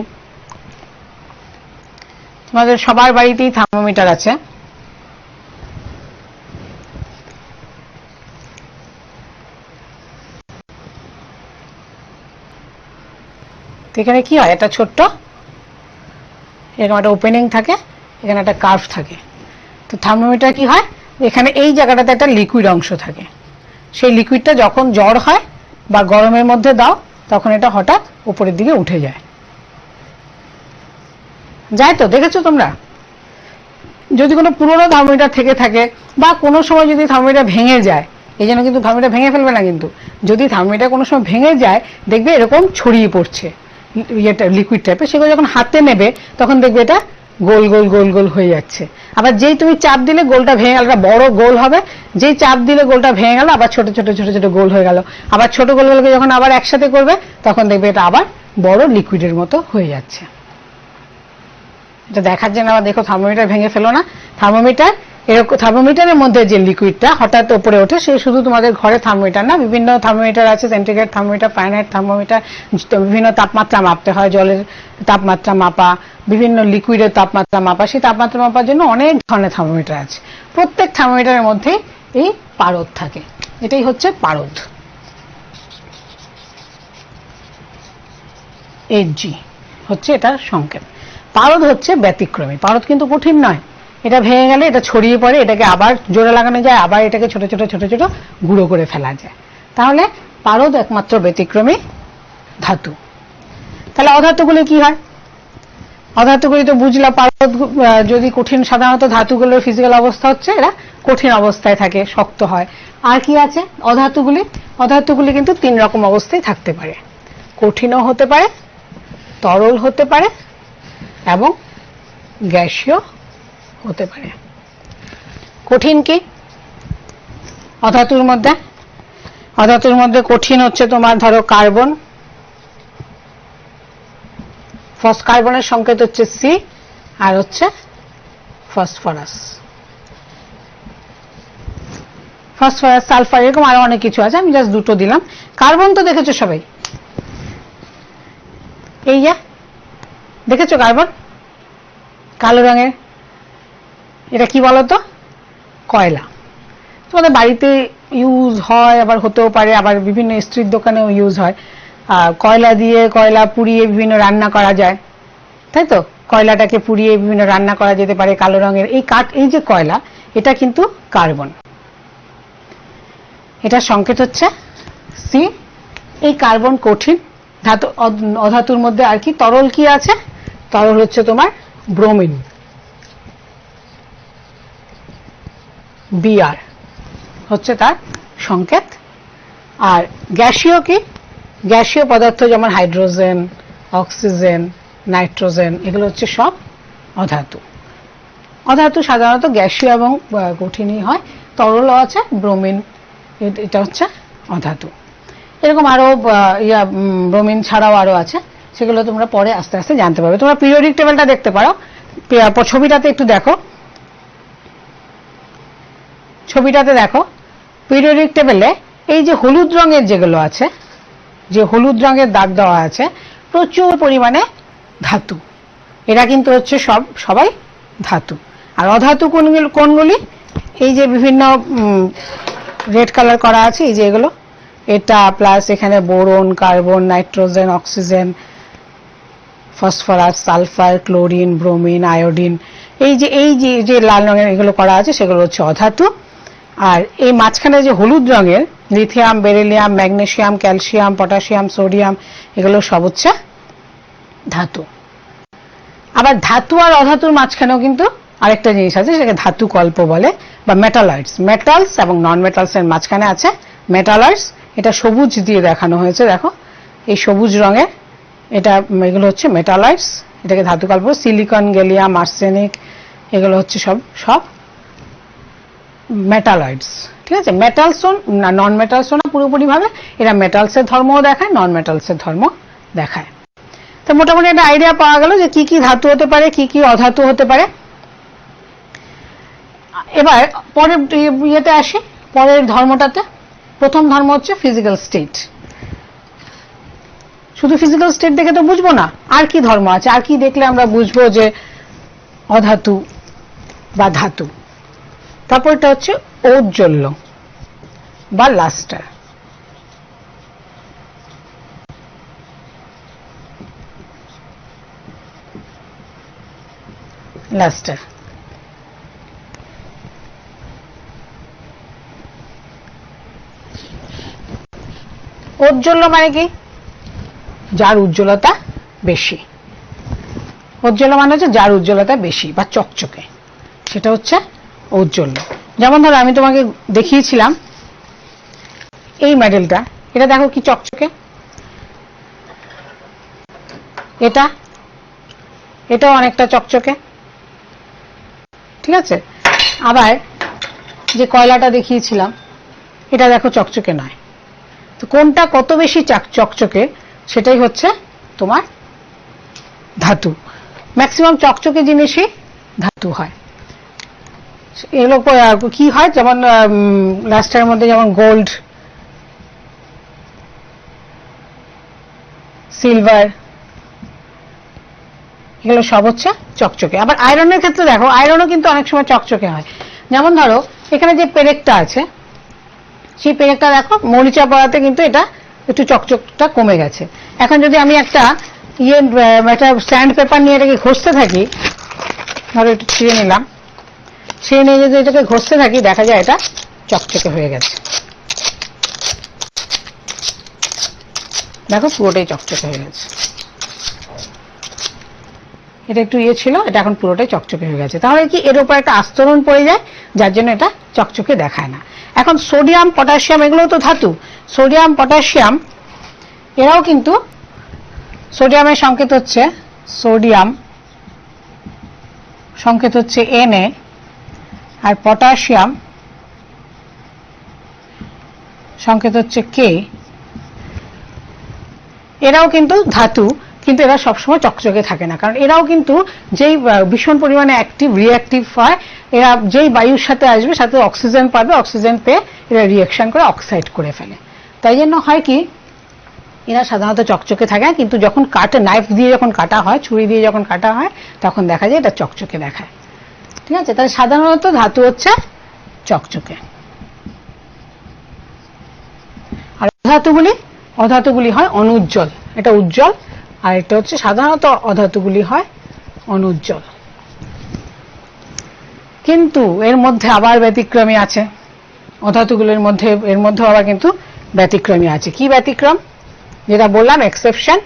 তোমাদের সবার বাড়িতেই থার্মোমিটার আছে। এখানে কি হয়, একটা ছোট্ট এরকম একটা ওপেনিং থাকে, এখানে একটা কার্ভ থাকে। তো থার্মোমিটার কি হয়, এখানে এই জায়গাটাতে একটা লিকুইড অংশ থাকে। সেই লিকুইডটা যখন জ্বর হয় বা গরমের মধ্যে দাও, তখন এটা হঠাৎ উপরের দিকে উঠে যায়। যায় তো, দেখেছো তোমরা? যদি কোনো পুরোনো থার্মোমিটার থেকে থাকে বা কোনো সময় যদি থার্মোমিটার ভেঙে যায়, এই জন্য কিন্তু থার্মোমিটার ভেঙে ফেলবে না, কিন্তু যদি থার্মোমিটার কোনো সময় ভেঙে যায় দেখবে এরকম ছড়িয়ে পড়ছে ইয়েটা, লিকুইড টাইপের। সেগুলো যখন হাতে নেবে তখন দেখবে এটা গোল গোল গোল গোল হয়ে যাচ্ছে। আবার যেই তুমি চাপ দিলে গোলটা ভেঙে গেল, বড় গোল হবে। যেই চাপ দিলে গোলটা ভেঙে গেল, আবার ছোট ছোট ছোট ছোট গোল হয়ে গেল। আবার ছোট গোলগুলোকে যখন আবার একসাথে করবে তখন দেখবে এটা আবার বড় লিকুইডের মতো হয়ে যাচ্ছে। এটা দেখার জন্য আবার দেখো, থার্মোমিটার ভেঙে ফেলো না। থার্মোমিটার এরকম, থার্মোমিটারের মধ্যে যে লিকুইডটা হঠাৎ উপরে ওঠে, সে শুধু তোমাদের ঘরে থার্মোমিটার না, বিভিন্ন থার্মোমিটার আছে, সেন্টিগ্রেড থার্মোমিটার, ফারেনহাইট থার্মোমিটার, বিভিন্ন তাপমাত্রা মাপতে হয়, জলের তাপমাত্রা মাপা, বিভিন্ন লিকুইডের তাপমাত্রা মাপা। সেই তাপমাত্রা মাপার জন্য অনেক ধরনের থার্মোমিটার আছে। প্রত্যেক থার্মোমিটারের মধ্যে এই পারদ থাকে। এটাই হচ্ছে পারদ, Hg হচ্ছে এটার সংকেত। পারদ হচ্ছে ব্যতিক্রমী। পারদ কিন্তু কঠিন নয়, এটা ভেঙে গেলে এটা ছড়িয়ে পড়ে, এটাকে আবার জোরে লাগানো যায়, আবার এটাকে ছোট ছোট ছোট ছোট গুঁড়ো করে ফেলা যায়। তাহলে পারদ একমাত্র ব্যতিক্রমী ধাতু। তাহলে অধাতুগুলি কি হয়? অধাতুগুলি তো বুঝলাম, পারদ যদি কঠিন, সাধারণত ধাতুগুলোর ফিজিক্যাল অবস্থা হচ্ছে এরা কঠিন অবস্থায় থাকে, শক্ত হয়। আর কি আছে অধাতুগুলি? অধাতুগুলি কিন্তু 3 রকম অবস্থায় থাকতে পারে। কঠিনও হতে পারে, তরল হতে পারে এবং গ্যাসীয় হতে পারে। কঠিন কি অধাতুর মধ্যে? অধাতুর মধ্যে কঠিন হচ্ছে তোমার ধরো কার্বন, কার্বনের সংকেত হচ্ছে C, আর হচ্ছে ফসফরাস, ফসফরাস, সালফার, এরকম আরো অনেক কিছু আছে, আমি জাস্ট দুটো দিলাম। কার্বন তো দেখেছো সবাই, এই যে দেখেছো কার্বন কালো রঙের, এটা কি বলতো? কয়লা। তোমাদের বাড়িতে ইউজ হয়, আবার হতেও পারে, আবার বিভিন্ন স্ট্রিট দোকানেও ইউজ হয়। কয়লা দিয়ে, কয়লা পুড়িয়ে বিভিন্ন রান্না করা যায়, তাই তো? কয়লাটাকে পুড়িয়ে বিভিন্ন রান্না করা যেতে পারে কালো রঙের। এই যে কয়লা, এটা কিন্তু কার্বন, এটা সংকেত হচ্ছে C। এই কার্বন কঠিন ধাতু। অধাতুর মধ্যে আর কি তরল কি আছে? তরল হচ্ছে তোমার ব্রোমিন, Br হচ্ছে তার সংকেত। আর গ্যাসীয় কি? গ্যাসীয় পদার্থ যেমন হাইড্রোজেন, অক্সিজেন, নাইট্রোজেন, এগুলো হচ্ছে সব অধাতু। অধাতু সাধারণত গ্যাসীয় এবং কঠিনই হয়। তরলও আছে, ব্রোমিন, এটা হচ্ছে অধাতু। এরকম আরো ব্রোমিন ছাড়াও আরো আছে, সেগুলো তোমরা পরে আস্তে আস্তে জানতে পারবে। তোমরা পিরিয়ডিক টেবিলটা দেখতে পারো, ছবিটাতে একটু দেখো, ছবিটাতে দেখো পিরিয়ডিক টেবিলে এই যে হলুদ রঙের যেগুলো আছে, যে হলুদ রঙের দাগ দেওয়া আছে, প্রচুর পরিমাণে ধাতু। এরা কিন্তু হচ্ছে সবাই ধাতু। আর অধাতু কোনগুলি? এই যে বিভিন্ন রেড কালার করা আছে, এই যে এগুলো, এটা প্লাস এখানে boron, carbon, nitrogen, oxygen, phosphorus, sulphur, chlorine, bromine, iodine, এই যে লাল রঙের এগুলো করা আছে সেগুলো হচ্ছে অধাতু। আর এই মাঝখানে যে হলুদ রঙের lithium, beryllium, magnesium, calcium, potassium, sodium, এগুলো সব হচ্ছে ধাতু। আবার ধাতু আর অধাতুর মাঝখানেও কিন্তু আরেকটা জিনিস আছে, সেটাকে ধাতু কল্প বলে, বা মেটালয়েডস। মেটালস এবং নন মেটালস এর মাঝখানে আছে মেটালয়েডস। এটা সবুজ দিয়ে দেখানো হয়েছে, দেখো এই সবুজ রঙের, এটা এগুলো হচ্ছে মেটালয়েডস, এটাকে ধাতু কাল বলে। সিলিকন, গ্যালিয়াম, আর্সেনিক এগুলো হচ্ছে সব সব মেটালয়েডস, ঠিক আছে। মেটালসও না, নন মেটালসও না পুরোপুরি ভাবে, এরা মেটালসের ধর্মও দেখায়, নন মেটালসের ধর্ম দেখায়। তো মোটামুটি একটা আইডিয়া পাওয়া গেল যে কি কি ধাতু হতে পারে, কি কি অধাতু হতে পারে। এবার পরের ইয়েতে আসি, পরের ধর্মটাতে। প্রথম ধর্ম হচ্ছে ফিজিক্যাল স্টেট। শুধু ফিজিক্যাল স্টেট দেখে তো বুঝবো না, আর কি ধর্ম আছে, আর কি দেখলে আমরা বুঝবো যে অধাতু বা ধাতু। তারপর এটা হচ্ছে ঔজ্জ্বল্য বা লাস্টার। লাস্টার ঔজ্জ্বল্য মানে কি? যার উজ্জ্বলতা বেশি। ঔজ্জ্বল্য মানে হচ্ছে যার উজ্জ্বলতা বেশি বা চকচকে, সেটা হচ্ছে ঔজ্জ্বল্য। যেমন ধরো আমি তোমাকে দেখিয়েছিলাম এই মেডেলটা, এটা দেখো কি চকচকে। এটাও অনেকটা চকচকে, ঠিক আছে। আবার যে কয়লাটা দেখিয়েছিলাম, এটা দেখো চকচকে নয়। তো কোনটা কত বেশি চকচকে, সেটাই হচ্ছে তোমার ধাতু। ম্যাক্সিমাম চকচকে জিনিসই ধাতু হয়। এগুলো কি হয়, যেমন লাস্টের মধ্যে যেমন গোল্ড, সিলভার, এগুলো সব হচ্ছে চকচকে। আবার আয়রনের ক্ষেত্রে দেখো, আয়রনও কিন্তু অনেক সময় চকচকে হয়। যেমন ধরো এখানে যে পেরেকটা আছে, সেই পেরেকটা দেখো মরিচা পড়াতে কিন্তু এটা একটু চকচকটা কমে গেছে। এখন যদি আমি একটা স্যান্ড পেপার নিয়ে এটাকে ঘষতে থাকি, ধরো একটু ছিঁড়ে নিলাম, ছিঁড়ে নিয়ে যদি এটাকে ঘষতে থাকি, দেখা যায় এটা চকচকে হয়ে গেছে। দেখো পুরোটাই চকচকে হয়ে গেছে। এটা একটু ছিল, এটা এখন পুরোটাই চকচকে হয়ে গেছে। তাহলে কি এর উপর একটা আস্তরণ পড়ে যায়, যার জন্য এটা চকচকে দেখায় না। এখন সোডিয়াম, পটাশিয়াম এগুলো তো ধাতু। সোডিয়াম, পটাশিয়াম এরাও কিন্তু, সোডিয়ামের সংকেত হচ্ছে সোডিয়াম, সংকেত হচ্ছে Na, আর পটাশিয়াম সংকেত হচ্ছে K। এরাও কিন্তু ধাতু, কিন্তু এরা সবসময় চকচকে থাকে না, কারণ এরাও কিন্তু যেই ভীষণ পরিমাণে অ্যাক্টিভ, রিঅ্যাক্টিভ হয়, এরা যেই বায়ুর সাথে আসবে, সাথে অক্সিজেন পাবে, অক্সিজেন পেয়ে এরা রিঅ্যাকশন করে অক্সাইড করে ফেলে। তাই জন্য হয় কি, এরা সাধারণত চকচকে থাকে, কিন্তু যখন কাটে, নাইফ দিয়ে যখন কাটা হয়, ছুরি দিয়ে যখন কাটা হয়, তখন দেখা যায় এটা চকচকে দেখায়, ঠিক আছে। তাহলে সাধারণত ধাতু হচ্ছে চকচকে। আর অধাতুগুলি হয় অনুজ্জ্বল। এটা উজ্জ্বল, আর এটা হচ্ছে সাধারণত অধাতুগুলি হয় অনুজ্জ্বল। কিন্তু এর মধ্যে আবার ব্যতিক্রমী আছে। অধাতুগুলির মধ্যে, এর মধ্যে আবার কিন্তু ব্যতিক্রমী আছে। কি ব্যতিক্রম? যেটা বললাম এক্সেপশন।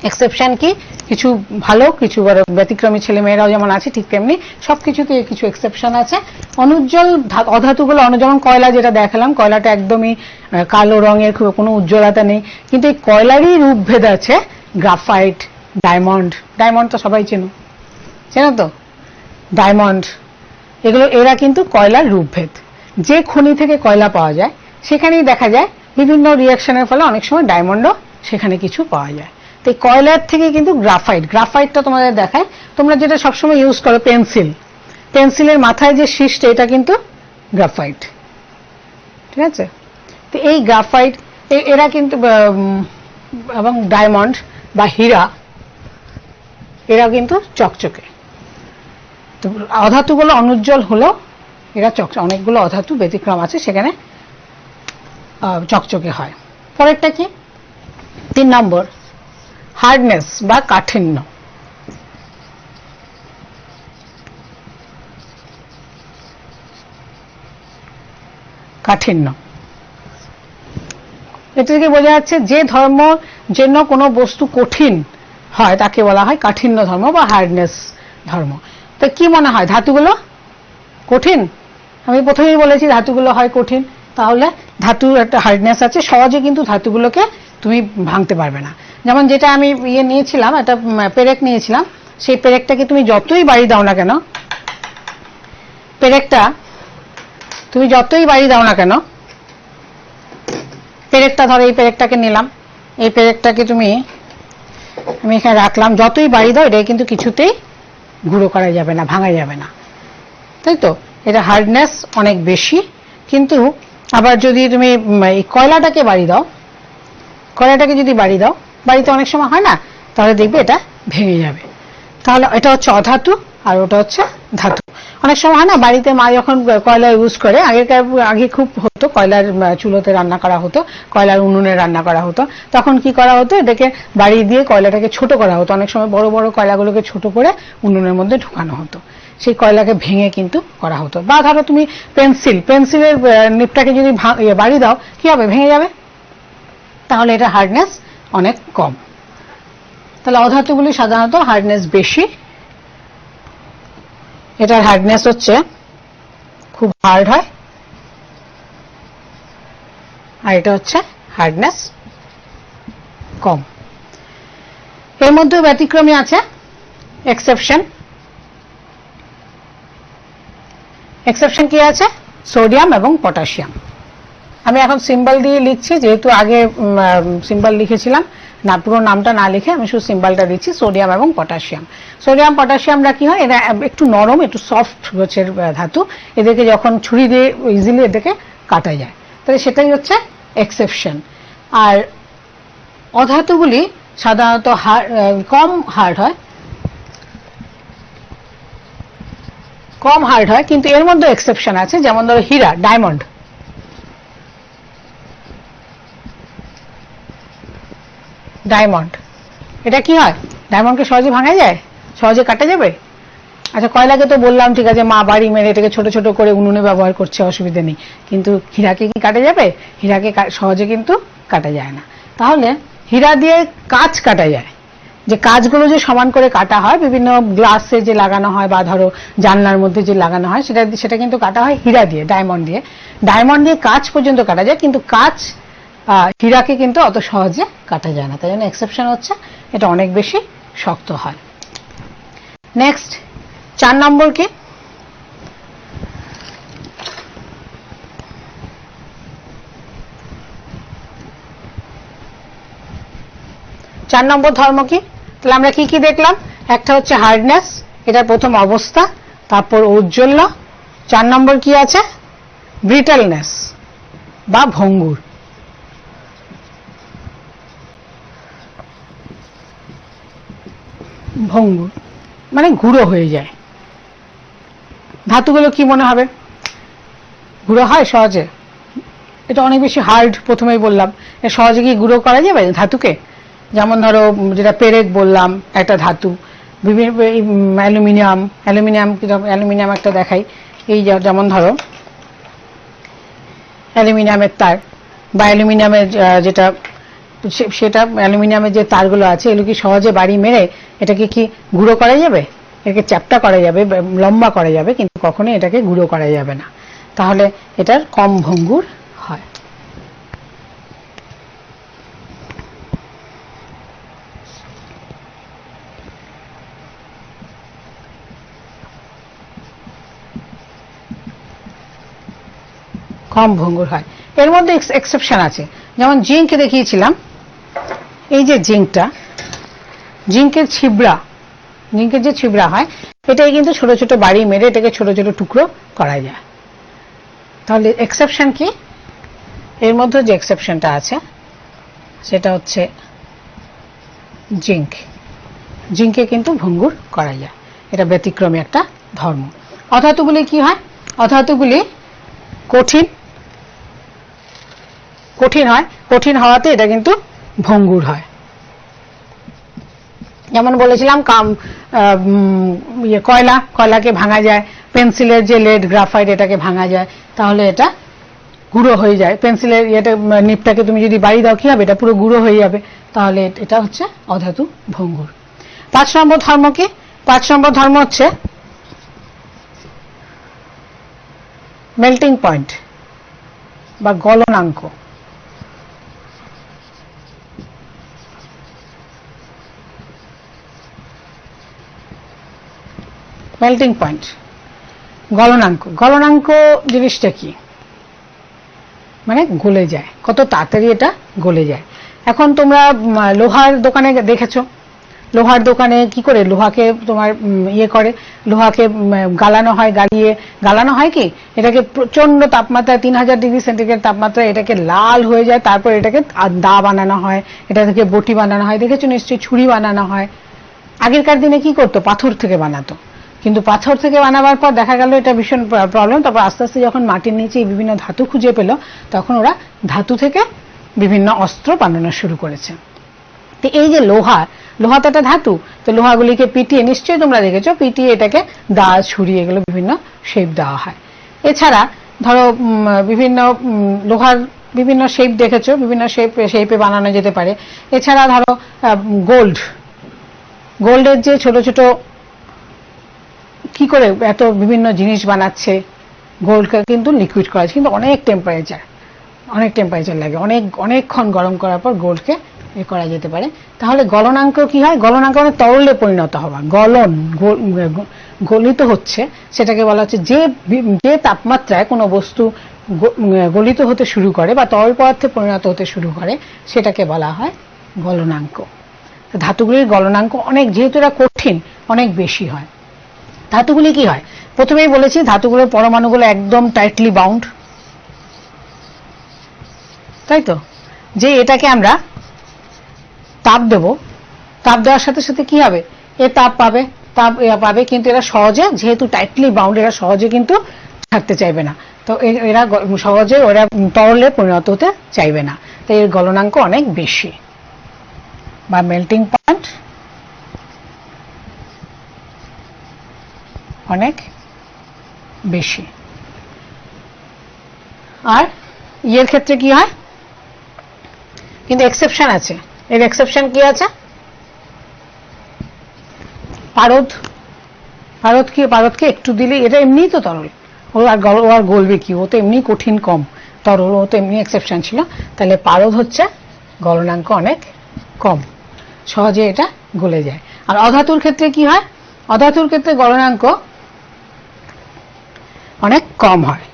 এক্সেপশন কি? কিছু ভালো, কিছু ব্যতিক্রমী ছেলে মেয়েরাও যেমন আছে, ঠিক তেমনি সবকিছুতে কিছু এক্সেপশন আছে। অনুজ্জ্বল অধাতুগুলো, যেমন কয়লা যেটা দেখালাম, কয়লাটা একদমই কালো রঙের, কোনো উজ্জ্বলতা নেই। কিন্তু এই কয়লারই রূপভেদ আছে, গ্রাফাইট, ডায়মন্ড। ডায়মন্ড তো সবাই চেনো তো, ডায়মন্ড এগুলো, এরা কিন্তু কয়লার রূপভেদ। যে খনি থেকে কয়লা পাওয়া যায়, সেখানেই দেখা যায় বিভিন্ন রিঅ্যাকশনের ফলে অনেক সময় ডায়মন্ডও সেখানে কিছু পাওয়া যায়। তো এই কয়লার থেকে কিন্তু গ্রাফাইটটা তোমাদের দেখায়, তোমরা যেটা সবসময় ইউজ করো, পেন্সিলের মাথায় যে শীষটা, এটা কিন্তু গ্রাফাইট, ঠিক আছে। তো এই গ্রাফাইট এরা কিন্তু, এবং ডায়মন্ড বা হীরা, এরা কিন্তু চকচকে। তো অধাতুগুলো অনুজ্জ্বল হলেও এরা অনেকগুলো অধাতু ব্যতিক্রম আছে, সেখানে চকচকে হয়। পরেরটা কি? 3 নম্বর, হার্ডনেস বা কাঠিন্য। কাঠিন্য এটা থেকে বোঝা যাচ্ছে যে ধর্ম জন্য কোনো বস্তু কঠিন হয়, তাকে বলা হয় কাঠিন্য ধর্ম বা হার্ডনেস ধর্ম। তো কি মনে হয়, ধাতুগুলো কঠিন? আমি প্রথমেই বলেছি ধাতুগুলো হয় কঠিন, তাহলে ধাতুর একটা হার্ডনেস আছে, সহজে কিন্তু ধাতুগুলোকে তুমি ভাঙতে পারবে না। যেমন যেটা আমি নিয়েছিলাম, একটা পেরেক নিয়েছিলাম, সেই পেরেকটাকে তুমি যতই বাড়ি দাও না কেন, পেরেকটা তুমি যতই বাড়ি দাও না কেন, পেরেকটা ধরো এই পেরেকটাকে নিলাম, এই পেরেকটাকে আমি এখানে রাখলাম, যতই বাড়ি দাও এটা কিন্তু কিছুতেই গুঁড়ো করা যাবে না, ভাঙা যাবে না, তাই তো? এটা হার্ডনেস অনেক বেশি। কিন্তু আবার যদি তুমি এই কয়লাটাকে বাড়ি দাও, কয়লাটাকে যদি বাড়ি দাও, বাড়িতে অনেক সময় হয় না, তাহলে দেখবে এটা ভেঙে যাবে। তাহলে এটা হচ্ছে অধাতু আর ওটা হচ্ছে ধাতু। অনেক সময় হয় না, বাড়িতে মা যখন কয়লা ইউজ করে, আগে খুব হতো, কয়লার চুলোতে রান্না করা হতো, কয়লার উনুনে রান্না করা হতো, তখন কি করা হতো, এটাকে বাড়ি দিয়ে কয়লাটাকে ছোট করা হতো। অনেক সময় বড় বড় কয়লাগুলোকে ছোট করে উনুনের মধ্যে ঢুকানো হতো, সেই কয়লাকে ভেঙে কিন্তু করা হতো। বা ধরো তুমি পেন্সিলের নিপটাকে যদি বাড়ি দাও, কি হবে, ভেঙে যাবে। তাহলে এটা হার্ডনেস অনেক কম। তাহলে অধাতুগুলি সাধারণত হার্ডনেস বেশি, এটার হার্ডনেস হচ্ছে খুব হার্ড হয়, আর এটা হচ্ছে হার্ডনেস কম। এর মধ্যে ব্যতিক্রমী আছে, এক্সেপশন। এক্সেপশন কি আছে? সোডিয়াম এবং পটাশিয়াম। আমি এখন সিম্বল দিয়ে লিখছি, যেহেতু আগে সিম্বল লিখেছিলাম না, পুরো নামটা না লিখে আমি শুধু সিম্বলটা দিচ্ছি, সোডিয়াম এবং পটাশিয়াম। সোডিয়াম পটাশিয়ামরা কি হয়, এরা একটু নরম, একটু সফট গোছের ধাতু, এদেরকে যখন ছুরি দিয়ে ইজিলি এদেরকে কাটা যায়, তাহলে সেটাই হচ্ছে এক্সেপশন। আর অধাতুগুলি সাধারণত কম হার্ড হয়, কিন্তু এর মধ্যে এক্সেপশন আছে। যেমন ধরো হীরা, ডায়মন্ড, এটা কি হয়, ডায়মন্ডকে সহজে ভাঙা যায়, সহজে কাটা যাবে? আচ্ছা, কয়লাকে তো বললাম ঠিক আছে, মা বাড়ি মেরে এটাকে ছোট ছোট করে উনুনে ব্যবহার করছে, অসুবিধা নেই, কিন্তু হীরাকে কি কাটা যাবে? হীরাকে সহজে কিন্তু কাটা যায় না। তাহলে হীরা দিয়ে কাঁচ কাটা যায়, যে কাঁচগুলো যে সমান করে কাটা হয়, বিভিন্ন গ্লাসে যে লাগানো হয় বা ধরো জানলার মধ্যে যে লাগানো হয়, সেটা কিন্তু কাটা হয় হীরা দিয়ে, ডায়মন্ড দিয়ে কাঁচ পর্যন্ত কাটা যায়, কিন্তু কাঁচ হীরাকে কিন্তু অত সহজে কাটা যায় না। তাই জন্য এক্সেপশন হচ্ছে এটা অনেক বেশি শক্ত হয়। নেক্সট 4 নম্বর কি? 4 নম্বর ধর্ম কি? তাহলে আমরা কি কি দেখলাম? একটা হচ্ছে হার্ডনেস, এটা প্রথম অবস্থা, তারপর ঔজ্জ্বল্য। 4 নম্বর কি আছে? ব্রিটেলনেস বা ভঙ্গুর। ভঙ্গুর মানে গুঁড়ো হয়ে যায়। ধাতুগুলো কি মনে হবে, গুঁড়ো হয় সহজে? এটা অনেক বেশি হার্ড, প্রথমেই বললাম, সহজে কি গুঁড়ো করা যাবে ধাতুকে? যেমন ধরো যেটা পেরেক বললাম একটা ধাতু, বিভিন্ন অ্যালুমিনিয়াম একটা দেখাই, এই যেমন ধরো অ্যালুমিনিয়ামের তার বা অ্যালুমিনিয়ামের সেটা অ্যালুমিনিয়ামের যে তারগুলো আছে, এগুলো কি সহজে বাড়ি মেরে এটাকে কি গুঁড়ো করা যাবে? এটাকে চ্যাপ্টা করা যাবে, লম্বা করা যাবে, কিন্তু কখনোই এটাকে গুঁড়ো করা যাবে না। তাহলে এটার কম ভঙ্গুর হয়। কম ভঙ্গুর হয়। এর মধ্যে এক্সেপশন আছে, যেমন জিঙ্ক দেখিয়েছিলাম। এই যে জিঙ্কের যে ছিবড়া হয়, এটাই কিন্তু ছোট ছোট বাড়ি মেরে এটাকে ছোট ছোট টুকরো করা যায়। তাহলে এক্সেপশন কি? এর মধ্যে যে এক্সেপশনটা আছে সেটা হচ্ছে জিঙ্কে কিন্তু ভঙ্গুর করা যায়, এটা ব্যতিক্রমী একটা ধর্ম। অধাতুগুলি কি হয়? অধাতুগুলি কঠিন হওয়াতে এটা কিন্তু ভঙ্গুর হয়। যেমন বলেছিলাম কয়লাকে ভাঙা যায়, পেন্সিলের যে লেড, গ্রাফাইট, এটাকে ভাঙা যায়, তাহলে এটা গুঁড়ো হয়ে যায়। পেন্সিলের নিপটাকে তুমি যদি বাড়ি দাও, কি হবে, এটা পুরো গুঁড়ো হয়ে যাবে। তাহলে এটা হচ্ছে অধাতু ভঙ্গুর। 5 নম্বর ধর্ম কি? 5 নম্বর ধর্ম হচ্ছে মেল্টিং পয়েন্ট বা গলনাঙ্ক। Melting point, গলনাঙ্ক। গলনাঙ্ক জিনিসটা কি? মানে গলে যায়, কত তাড়াতাড়ি এটা গলে যায়। এখন তোমরা লোহার দোকানে দেখেছো, লোহার দোকানে কি করে লোহাকে তোমার ইয়ে করে, লোহাকে গালানো হয়, গালানো হয় কি, এটাকে প্রচন্ড তাপমাত্রায় 3000 ডিগ্রি সেন্টিগ্রেড তাপমাত্রায় এটাকে লাল হয়ে যায়, তারপর এটাকে দা বানানো হয়, এটা থেকে বটি বানানো হয়, দেখেছো নিশ্চয়ই, ছুরি বানানো হয়। আগেরকার দিনে কি করতো, পাথর থেকে বানাতো, কিন্তু পাথর থেকে বানাবার পর দেখা গেল এটা ভীষণ প্রবলেম। তারপর আস্তে আস্তে যখন মাটির নিচে বিভিন্ন ধাতু খুঁজে পেল, তখন ওরা ধাতু থেকে বিভিন্ন অস্ত্র বানানো শুরু করেছে। তো এই যে লোহা তো একটা ধাতু, তো লোহাগুলিকে পিটিয়ে, নিশ্চয়ই তোমরা দেখেছো, পিটিয়ে এটাকে দা, ছুরি, এগুলো বিভিন্ন শেপ দেওয়া হয়। এছাড়া ধরো বিভিন্ন লোহার বিভিন্ন শেপ দেখেছো, বিভিন্ন শেপে বানানো যেতে পারে। এছাড়া ধরো গোল্ডের যে ছোট ছোট কি করে এত বিভিন্ন জিনিস বানাচ্ছে, গোল্ডকে কিন্তু লিকুইড করা আছে, কিন্তু অনেক টেম্পারেচার লাগে, অনেকক্ষণ গরম করার পর গোল্ডকে এ করা যেতে পারে। তাহলে গলনাঙ্ক কি হয়? গলনাঙ্ক মানে তরলে পরিণত হওয়া, গলিত হচ্ছে, সেটাকে বলা হচ্ছে যে তাপমাত্রায় কোনো বস্তু গলিত হতে শুরু করে বা তরল পদার্থে পরিণত হতে শুরু করে, সেটাকে বলা হয় গলনাঙ্ক। ধাতুগুলির গলনাঙ্ক অনেক, যেহেতু এরা কঠিন, অনেক বেশি হয়। ধাতুগুলি কি হয়, প্রথমেই বলেছি ধাতুগুলোর পরমাণুগুলো একদম টাইটলি বাউন্ড, তাই তো, যে এটাকে আমরা তাপ দেব, তাপ দেওয়ার সাথে সাথে কি হবে, এ তাপ পাবে, কিন্তু এরা সহজে, যেহেতু টাইটলি বাউন্ড, এরা সহজে কিন্তু ছাড়তে চাইবে না, তো এরা সহজে ওরা তরলে পরিণত হতে চাইবে না, তাই এর গলনাঙ্ক অনেক বেশি বা মেল্টিং পয়েন্ট অনেক বেশি। আর ইয়ের ক্ষেত্রে কি হয়, কিন্তু এক্সেপশন আছে। এর এক্সেপশন কি আছে? পারদকে একটু দিলে, এটা এমনিই তো তরল, ও আর গলবে কি, ও তো এমনি কঠিন, কম তরল, ও তো এমনি এক্সেপশন ছিল। তাহলে পারদ হচ্ছে গলনাঙ্ক অনেক কম, সহজে এটা গলে যায়। আর অধাতুর ক্ষেত্রে কি হয়? অধাতুর ক্ষেত্রে গলনাঙ্ক অনেক কম হয়,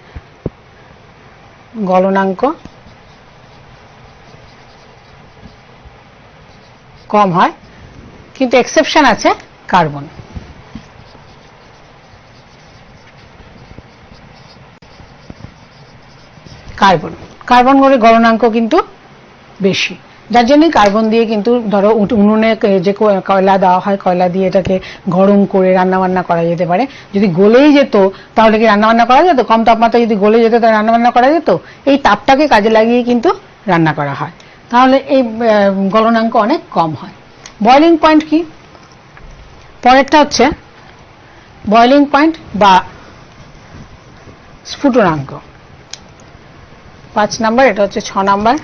গলনাঙ্ক কম হয়, কিন্তু এক্সেপশন আছে কার্বন। কার্বনের গলনাঙ্ক কিন্তু বেশি, যার জন্য কার্বন দিয়ে কিন্তু ধরো উনুনে যে কয়লা দেওয়া হয়, কয়লা দিয়ে এটাকে গরম করে রান্না বান্না করা যেতে পারে। যদি গলেই যেত তাহলে কি রান্না বান্না করা যেত? কম তাপমাত্রায় যদি গলে যেত তাহলে রান্না বান্না করা যেত? এই তাপটাকে কাজে লাগিয়ে কিন্তু রান্না করা হয়, তাহলে এই গলনাঙ্ক অনেক কম হয়। বয়লিং পয়েন্ট কি? পরেরটা হচ্ছে বয়লিং পয়েন্ট বা স্ফুটনাঙ্ক, 5 নাম্বার, এটা হচ্ছে 6 নাম্বার।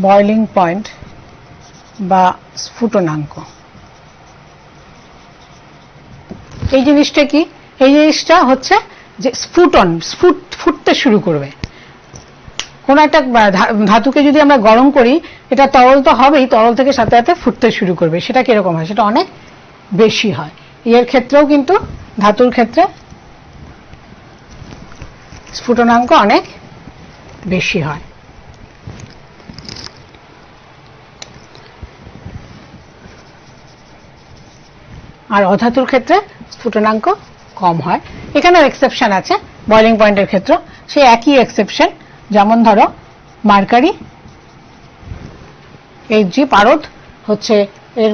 বয়লিং পয়েন্ট বা স্ফুটনাঙ্ক, এই জিনিসটা কি? এই জিনিসটা হচ্ছে যে ফুটতে শুরু করবে। কোন একটা ধাতুকে যদি আমরা গরম করি, এটা তরল তো হবেই, তরল থেকে সাথে সাথে ফুটতে শুরু করবে। সেটা কিরকম হয়? সেটা অনেক বেশি হয়। এর ক্ষেত্রেও কিন্তু ধাতুর ক্ষেত্রে স্ফুটনাঙ্ক অনেক বেশি হয়। আর অধাতুর ক্ষেত্রে স্ফুটনাঙ্ক কম হয়। এখানেও এক্সেপশন আছে বয়লিং পয়েন্টের ক্ষেত্রে, সেই একই এক্সেপশন, যেমন ধরো মার্কারি, এই যে পারদ হচ্ছে, এর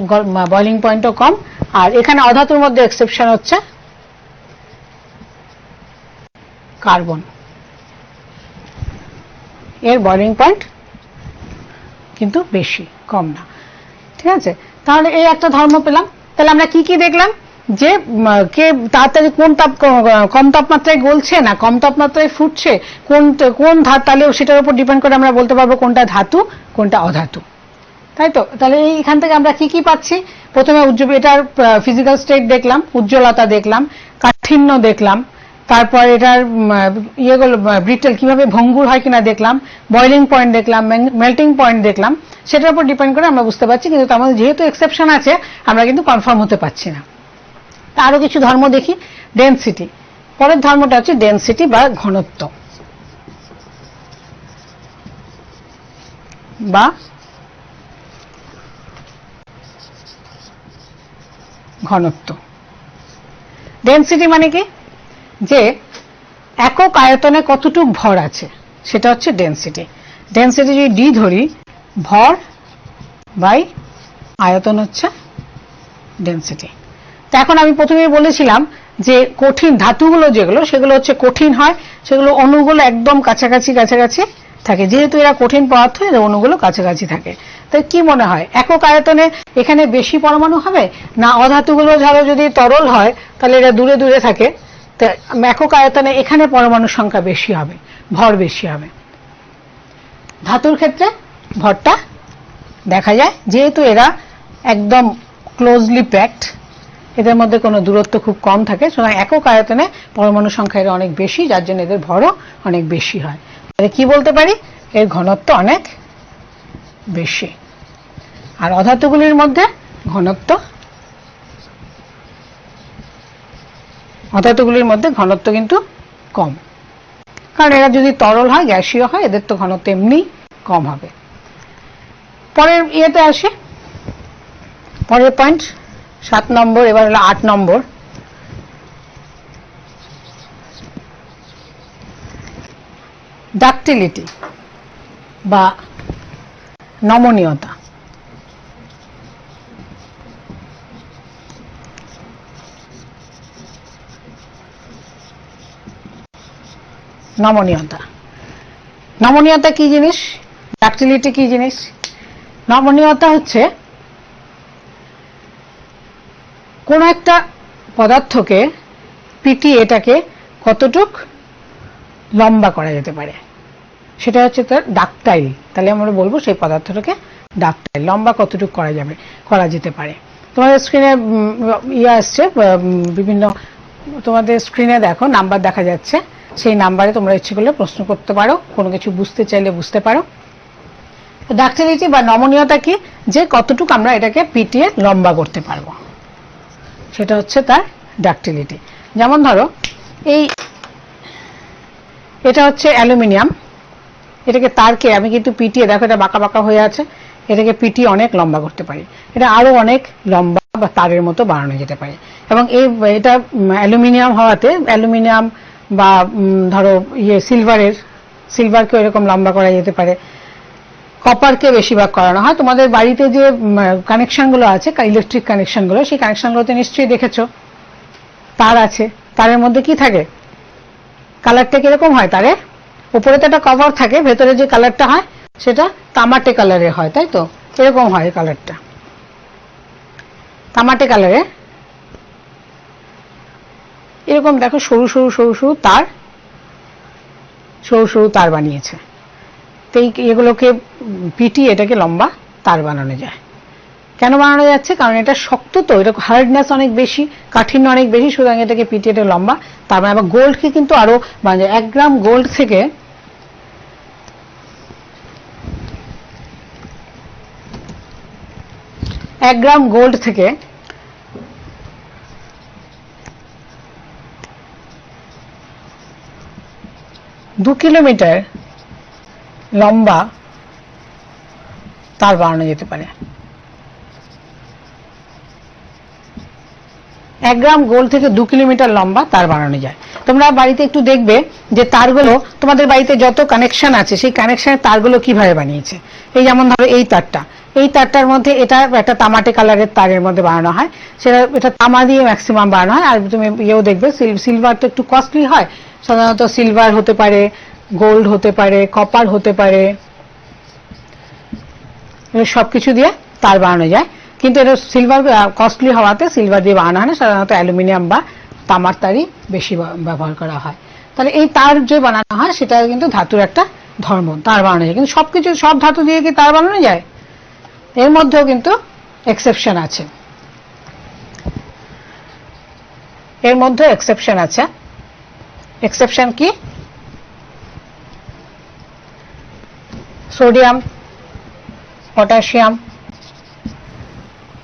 বয়লিং পয়েন্টও কম। আর এখানে অধাতুর মধ্যে এক্সেপশন হচ্ছে কার্বন, এর বয়লিং পয়েন্ট কিন্তু বেশি, কম না। ঠিক আছে, তাহলে এই একটা ধর্ম পেলাম। তাহলে আমরা কি কি দেখলাম, যে কে তাড়াতাড়ি কম তাপমাত্রায় গলছে না কম তাপমাত্রায় ফুটছে, কোন ধাতু, তাহলে সেটার উপর ডিপেন্ড করে আমরা বলতে পারবো কোনটা ধাতু কোনটা অধাতু। তাই তো? তাহলে এইখান থেকে আমরা কি কি পাচ্ছি? প্রথমে এটার ফিজিক্যাল স্টেট দেখলাম, উজ্জ্বলতা দেখলাম, কাঠিন্য দেখলাম, তারপর এটার ইয়েগুলো ব্রিটেল কিভাবে ভঙ্গুর হয় কিনা দেখলাম, বয়লিং পয়েন্ট দেখলাম, মেল্টিং পয়েন্ট দেখলাম। সেটার উপর ডিপেন্ড করে আমরা বুঝতে পারছি, কিন্তু তার মধ্যে যেহেতু এক্সেপশন আছে আমরা কিন্তু কনফার্ম হতে পারছি না। আরো কিছু ধর্ম দেখি। ডেনসিটি, পরের ধর্মটা হচ্ছে ডেনসিটি বা ঘনত্ব বা ঘনত্ব। ডেনসিটি মানে কি? যে একক আয়তনে কতটুক ভর আছে সেটা হচ্ছে ডেনসিটি। ডেনসিটি যদি ডি ধরি, ভর বাই আয়তন হচ্ছে ডেনসিটি। তো এখন আমি প্রথমেই বলেছিলাম যে কঠিন ধাতুগুলো যেগুলো, সেগুলো হচ্ছে কঠিন হয়, সেগুলো অণুগুলো একদম কাছাকাছি কাছাকাছি থাকে। যেহেতু এরা কঠিন পদার্থ, এর অণুগুলো কাছাকাছি থাকে। তাই কি মনে হয় একক আয়তনে এখানে বেশি পরমাণু হবে না অধাতুগুলো ধরো যদি তরল হয় তাহলে এরা দূরে দূরে থাকে, তো একক আয়তনে এখানে পরমাণুর সংখ্যা বেশি হবে, ভর বেশি হবে। ধাতুর ক্ষেত্রে ভরটা দেখা যায়, যেহেতু এরা একদম ক্লোজলি প্যাকড, এদের মধ্যে কোনো দূরত্ব খুব কম থাকে, সুতরাং একক আয়তনে পরমাণু সংখ্যা এরা অনেক বেশি, যার জন্য এদের ভরও অনেক বেশি হয়। তাহলে কি বলতে পারি? এর ঘনত্ব অনেক বেশি। আর অধাতুগুলির মধ্যে ঘনত্ব কিন্তু কম, কারণ এরা যদি তরল হয়, গ্যাসীয় হয়, এদের তো ঘনত্ব এমনি কম হবে। পরের ইয়েতে আসে, পরের পয়েন্ট 7 নম্বর, এবার হলো 8 নম্বর। ডাকটিলিটি বা নমনীয়তা। নমনীয়তা কি জিনিস? ডাকটিলিটি কি জিনিস? নমনীয়তা হচ্ছে কোন একটা পদার্থকে পিটিয়ে এটাকে কতটুক লম্বা করা যেতে পারে, সেটা হচ্ছে তার ডাকটাইল। তাহলে আমরা বলবো সেই পদার্থটাকে ডাকটাইল, লম্বা কতটুক করা যেতে পারে। তোমাদের স্ক্রিনে ইয়ে আসছে, বিভিন্ন তোমাদের স্ক্রিনে দেখো নাম্বার দেখা যাচ্ছে, সেই নাম্বারে তোমরা ইচ্ছে করলে প্রশ্ন করতে পারো, কোনো কিছু বুঝতে চাইলে বুঝতে পারো। ডাকটিলিটি বা নমনীয়তা কি? যে কতটুক আমরা এটাকে পিটিয়ে লম্বা করতে পারবো, সেটা হচ্ছে তার ডাকটিলিটি। যেমন ধরো এটা হচ্ছে অ্যালুমিনিয়াম, এটাকে তারকে আমি কিন্তু পিটিয়ে, দেখো এটা বাঁকা বাঁকা হয়ে আছে, এটাকে পিটিয়ে অনেক লম্বা করতে পারি, এটা আরো অনেক লম্বা বা তারের মতো বানানো যেতে পারে। এবং এটা অ্যালুমিনিয়াম হওয়াতে, অ্যালুমিনিয়াম বা ধরো সিলভারকে এরকম লম্বা করা যেতে পারে। কপারকে বেশিরভাগ করানো হয়। তোমাদের বাড়িতে যে কানেকশনগুলো আছে, ইলেকট্রিক কানেকশনগুলো, সেই কানেকশনগুলোতে নিশ্চয়ই দেখেছো তার আছে, তারের মধ্যে কি থাকে, কালারটা কিরকম হয়? তারের উপরে তো একটা কভার থাকে, ভেতরে যে কালারটা হয় সেটা তামাটে কালারের হয়, তাই তো? এরকম হয় কালারটা, তামাটে কালারে। এরকম দেখো সরু সরু সরু সরু তার বানিয়েছে। তো এগুলোকে পিটিয়ে এটাকে লম্বা তার বানানো যায়। কেন বানানো যাচ্ছে? কারণ এটা শক্ত, তো এটা হার্ডনেস অনেক বেশি, কাঠিন্য অনেক বেশি, সুতরাং এটাকে পিটিয়ে এটা লম্বা তার মানে। আবার গোল্ডকে কিন্তু আরো মানে 1 গ্রাম গোল্ড থেকে 1 গ্রাম গোল্ড থেকে 2 কিলোমিটার লম্বা তার বানানো যেতে পারে। 1 গ্রাম গোল্ড থেকে 2 কিলোমিটার লম্বা তার বানানো যায়। তোমরা বাড়িতে একটু দেখবে যে তারগুলো, তোমাদের বাড়িতে যত কানেকশন আছে সেই কানেকশনের তারগুলো কিভাবে বানিয়েছে। এই যেমন ধরো এই তারটার মধ্যে এটা একটা তামাটে কালারের তারের মধ্যে বানানো হয়, এটা তামা দিয়ে ম্যাক্সিমাম বানানো হয়। আর তুমি ইয়েও দেখবে, সিলভার তো একটু কস্টলি হয়, সাধারণত সিলভার হতে পারে, গোল্ড হতে পারে, কপার হতে পারে, সবকিছু দিয়ে তার বানানো যায়। কিন্তু এটা সিলভার কস্টলি হওয়াতে সিলভার দিয়ে বানানো হয় না, সাধারণত অ্যালুমিনিয়াম বা তামার তারই বেশি ব্যবহার করা হয়। তাহলে এই তার যে বানানো হয় সেটা কিন্তু ধাতুর একটা ধর্ম, তার বানানো যায়। কিন্তু সব ধাতু দিয়ে কি তার বানানো যায়? এর মধ্যেও কিন্তু এক্সেপশন আছে, এর মধ্যে এক্সেপশন আছে। এক্সেপশন কি? সোডিয়াম, পটাশিয়াম,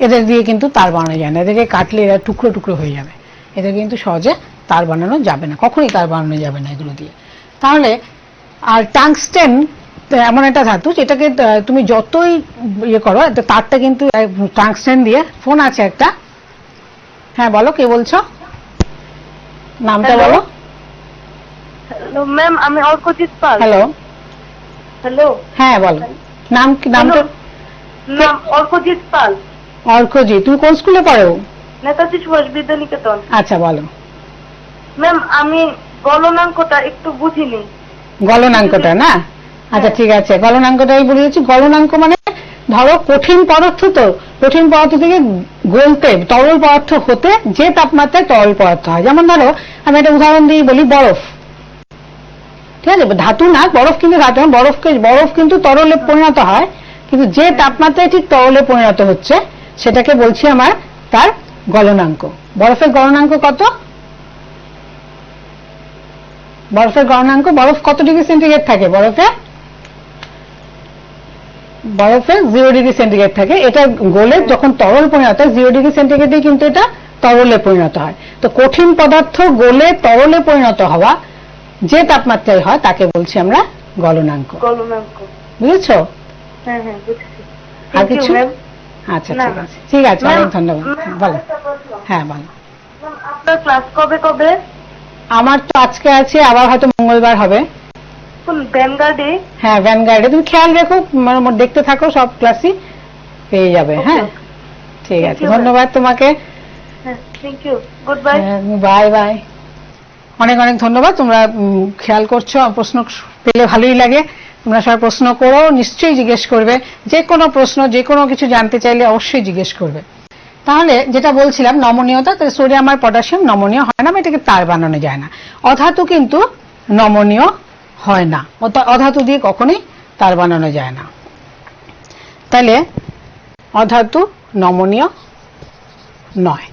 এদের দিয়ে কিন্তু তার বানানো যায় না, এদেরকে কাটলে এরা টুকরো টুকরো হয়ে যাবে, এদের কিন্তু সহজে তার বানানো যাবে না, কখনই তার বানানো যাবে না এগুলো দিয়ে। তাহলে আর টাংস্টেন এমন একটা ধাতু যেটাকে তুমি যতই ইয়ে করো তারটা কিন্তু টাংস্টেন দিয়ে। ফোন আছে একটা, হ্যাঁ বলো, কে বলছো, নামটা বলো। হ্যালো ম্যাম, আমি অর্কজিৎ পাল। হ্যালো। হ্যালো, হ্যাঁ বলো, নামটা? নাম অর্কজিৎ পাল। অর্কজি, তুমি কোন স্কুলে পড়ো? নেতাজি সুভাষ বিদ্যানিকেতন। আচ্ছা বলো। ম্যাম, আমি গলনাঙ্কটা একটু বুঝিনি। গলনাঙ্কটা না? আচ্ছা ঠিক আছে, গলনাঙ্কটাই বলেছি। গলনাঙ্ক মানে ধরো কঠিন পদার্থ, তো কঠিন পদার্থ থেকে গলতে তরল পদার্থ হতে যে তাপমাত্রায় তরল পদার্থ হয়। যেমন ধরো আমি একটা উদাহরণ দিয়ে বলি, বরফ, ঠিক আছে, ধাতু না, বরফ কিন্তু ধাতু, বরফ কিন্তু তরলে পরিণত হয়, কিন্তু যে তাপমাত্রায় ঠিক তরলে পরিণত হচ্ছে সেটাকে বলছি আমার তার গলনাঙ্ক। বরফের গলনাঙ্ক কত? বরফের গলনাঙ্ক, বরফ কত ডিগ্রি সেন্টিগ্রেড থাকে? বরফে 0 ডিগ্রি সেন্টিগ্রেড থাকে। এটা গলে যখন তরল পরিণত হয় 0 ডিগ্রি সেন্টিগ্রেডে কিন্তু এটা তরলে পরিণত হয়। তো কঠিন পদার্থ গলে তরলে পরিণত হওয়া যে তাপমাত্রায় হয় তাকে বলছি আমরা গলনাঙ্ক। বুঝেছো? হ্যাঁ হ্যাঁ বুঝেছি। আর কিছু? আচ্ছা ঠিক আছে, ঠিক আছে, অনেক ধন্যবাদ। বলো। হ্যাঁ বলো। আপনার ক্লাস কবে কবে? আমার তো আজকে আছে, আবার হয়তো মঙ্গলবার হবে। ভ্যানগার্ডে? হ্যাঁ ভ্যানগার্ডে। তুমি খেয়াল রেখো, দেখতে থাকো, সব ক্লাসই পেয়ে যাবে। হ্যাঁ ঠিক আছে, ধন্যবাদ তোমাকে। Thank you, good bye. Bye bye. অনেক অনেক ধন্যবাদ, তোমরা খেয়াল করছো, প্রশ্ন পেলে ভালোই লাগে। তোমরা সবাই প্রশ্ন করো, নিশ্চয়ই জিজ্ঞেস করবে, যে কোনো প্রশ্ন, যে কোনো কিছু জানতে চাইলে অবশ্যই জিজ্ঞেস করবে। তাহলে যেটা বলছিলাম নমনীয়তা, সোডিয়াম আর পটাশিয়াম নমনীয় হয় না, এটাকে তার বানানো যায় না। অধাতু কিন্তু নমনীয় হয় না, অধাতু দিয়ে কখনোই তার বানানো যায় না। তাহলে অধাতু নমনীয় নয়,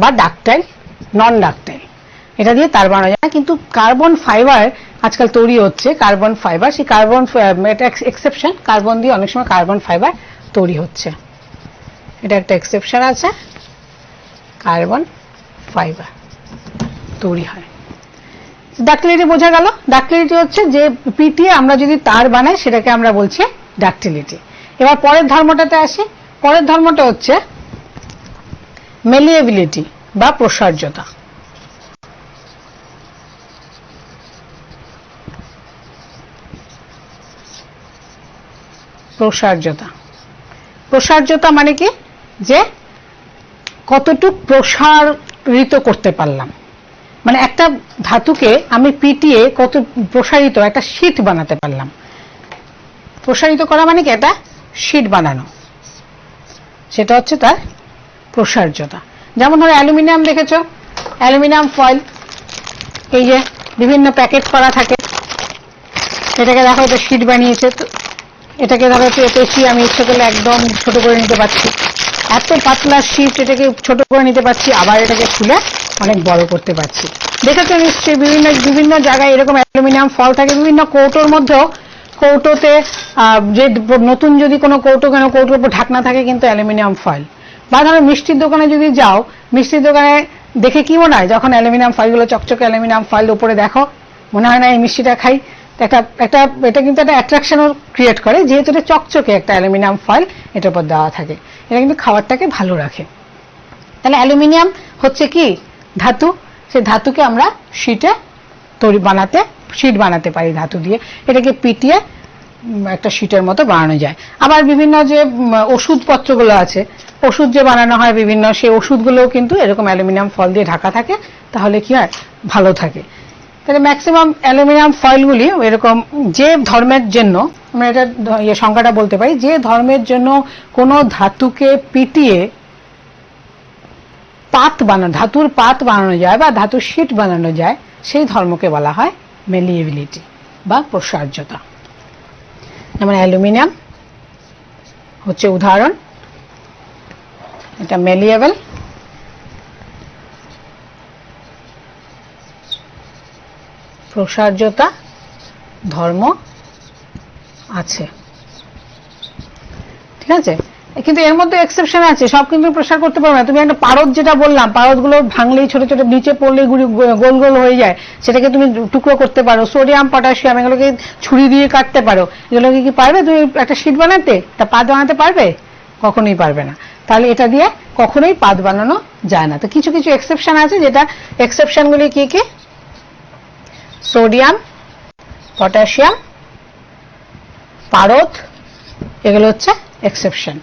বা ডাকটাইল, নন ডাকটাইল, এটা দিয়ে তার বানানো যায় না। কিন্তু কার্বন ফাইবার আজকাল তৈরি হচ্ছে, কার্বন ফাইবার, সেই কার্বন, এটা এক্সেপশন, কার্বন দিয়ে অনেক সময় কার্বন ফাইবার তৈরি হচ্ছে, এটা একটা এক্সেপশন আছে, কার্বন ফাইবার তৈরি হয়। ডাকটিলিটি বোঝা গেল? ডাকটিলিটি হচ্ছে যে পিটিয়ে আমরা যদি তার বানাই সেটাকে আমরা বলছি ডাকটিলিটি। এবার পরের ধর্মটাতে আসি। পরের ধর্মটা হচ্ছে মেলিয়েবিলিটি বা প্রসার্যতা। প্রসার্যতা, প্রসার্যতা মানে কি? যে কতটুক প্রসারিত করতে পারলাম, মানে একটা ধাতুকে আমি পিটিয়ে কত প্রসারিত একটা শীট বানাতে পারলাম। প্রসারিত করা মানে কি? একটা শীট বানানো, সেটা হচ্ছে তার প্রসার্যতা। যেমন ধরো অ্যালুমিনিয়াম দেখেছো, অ্যালুমিনিয়াম ফয়েল, এই যে বিভিন্ন প্যাকেট করা থাকে, এটাকে দেখো এটা শীট বানিয়েছে, তো এটাকে ধরো পেশি আমি ইচ্ছে করলে একদম ছোট করে নিতে পারছি, এত পাতলা শীট, এটাকে ছোট করে নিতে পারছি, আবার এটাকে খুলে অনেক বড় করতে পারছি। দেখেছো নিশ্চয়ই বিভিন্ন বিভিন্ন জায়গায় এরকম অ্যালুমিনিয়াম ফয়েল থাকে, বিভিন্ন কৌটোর মধ্যেও, কৌটোতে যে নতুন যদি কোনো কৌটো, কেন কৌটোর উপর ঢাকনা থাকে কিন্তু অ্যালুমিনিয়াম ফয়েল। বা ধরো মিষ্টির দোকানে যদি যাও, মিষ্টির দোকানে দেখে কি মনে হয়, যখন অ্যালুমিনিয়াম ফয়েলগুলো চকচকে অ্যালুমিনিয়াম ফয়েল উপরে দেখো, মনে হয় না এই মিষ্টিটা খাই। এটা কিন্তু একটা অ্যাট্রাকশনও ক্রিয়েট করে, যেহেতু এটা চকচকে একটা অ্যালুমিনিয়াম ফয়েল এটার উপর দেওয়া থাকে, এটা কিন্তু খাবারটাকে ভালো রাখে। তাহলে অ্যালুমিনিয়াম হচ্ছে কি? ধাতু। সেই ধাতুকে আমরা শীট বানাতে পারি ধাতু দিয়ে, এটাকে পিটিয়ে একটা শীটের মতো বানানো যায়। আবার বিভিন্ন যে ওষুধপত্রগুলো আছে, ওষুধ যে বানানো হয় বিভিন্ন, সেই ওষুধগুলোও কিন্তু এরকম অ্যালুমিনিয়াম ফয়েল দিয়ে ঢাকা থাকে, তাহলে কি হয়? ভালো থাকে। তাহলে ম্যাক্সিমাম অ্যালুমিনিয়াম ফয়েলগুলি এরকম যে ধর্মের জন্য, আমরা এটা সংখ্যাটা বলতে পারি, যে ধর্মের জন্য কোনো ধাতুকে পিটিয়ে ধাতুর পাত বানানো যায় বা ধাতুর শীট বানানো যায়, সেই ধর্মকে বলা হয় মেলিয়েবিলিটি বা প্রসার্যতা। যেমন অ্যালুমিনিয়াম, হচ্ছে উদাহরণ, এটা ম্যালিয়েবল, প্রসার্যতা ধর্ম আছে। ঠিক আছে, কিন্তু এর মধ্যে এক্সেপশন আছে, সব কিন্তু প্রসার করতে পারবে না। তুমি একটা পারদ, যেটা বললাম, পারদগুলো ভাঙলেই ছোট ছোট নিচে পড়লেই গোল গোল হয়ে যায়, সেটাকে তুমি টুকরো করতে পারো। সোডিয়াম, পটাশিয়াম এগুলোকে ছুরি দিয়ে কাটতে পারো। এগুলোকে কি পারবে তুমি একটা শীট বানাতে, একটা পাত বানাতে পারবে? কখনোই পারবে না। তাহলে এটা দিয়ে কখনোই পাত বানানো যায় না। তো কিছু কিছু এক্সেপশন আছে, যেটা এক্সেপশনগুলি কি কি? সোডিয়াম, পটাশিয়াম, পারদ, এগুলো হচ্ছে এক্সেপশন।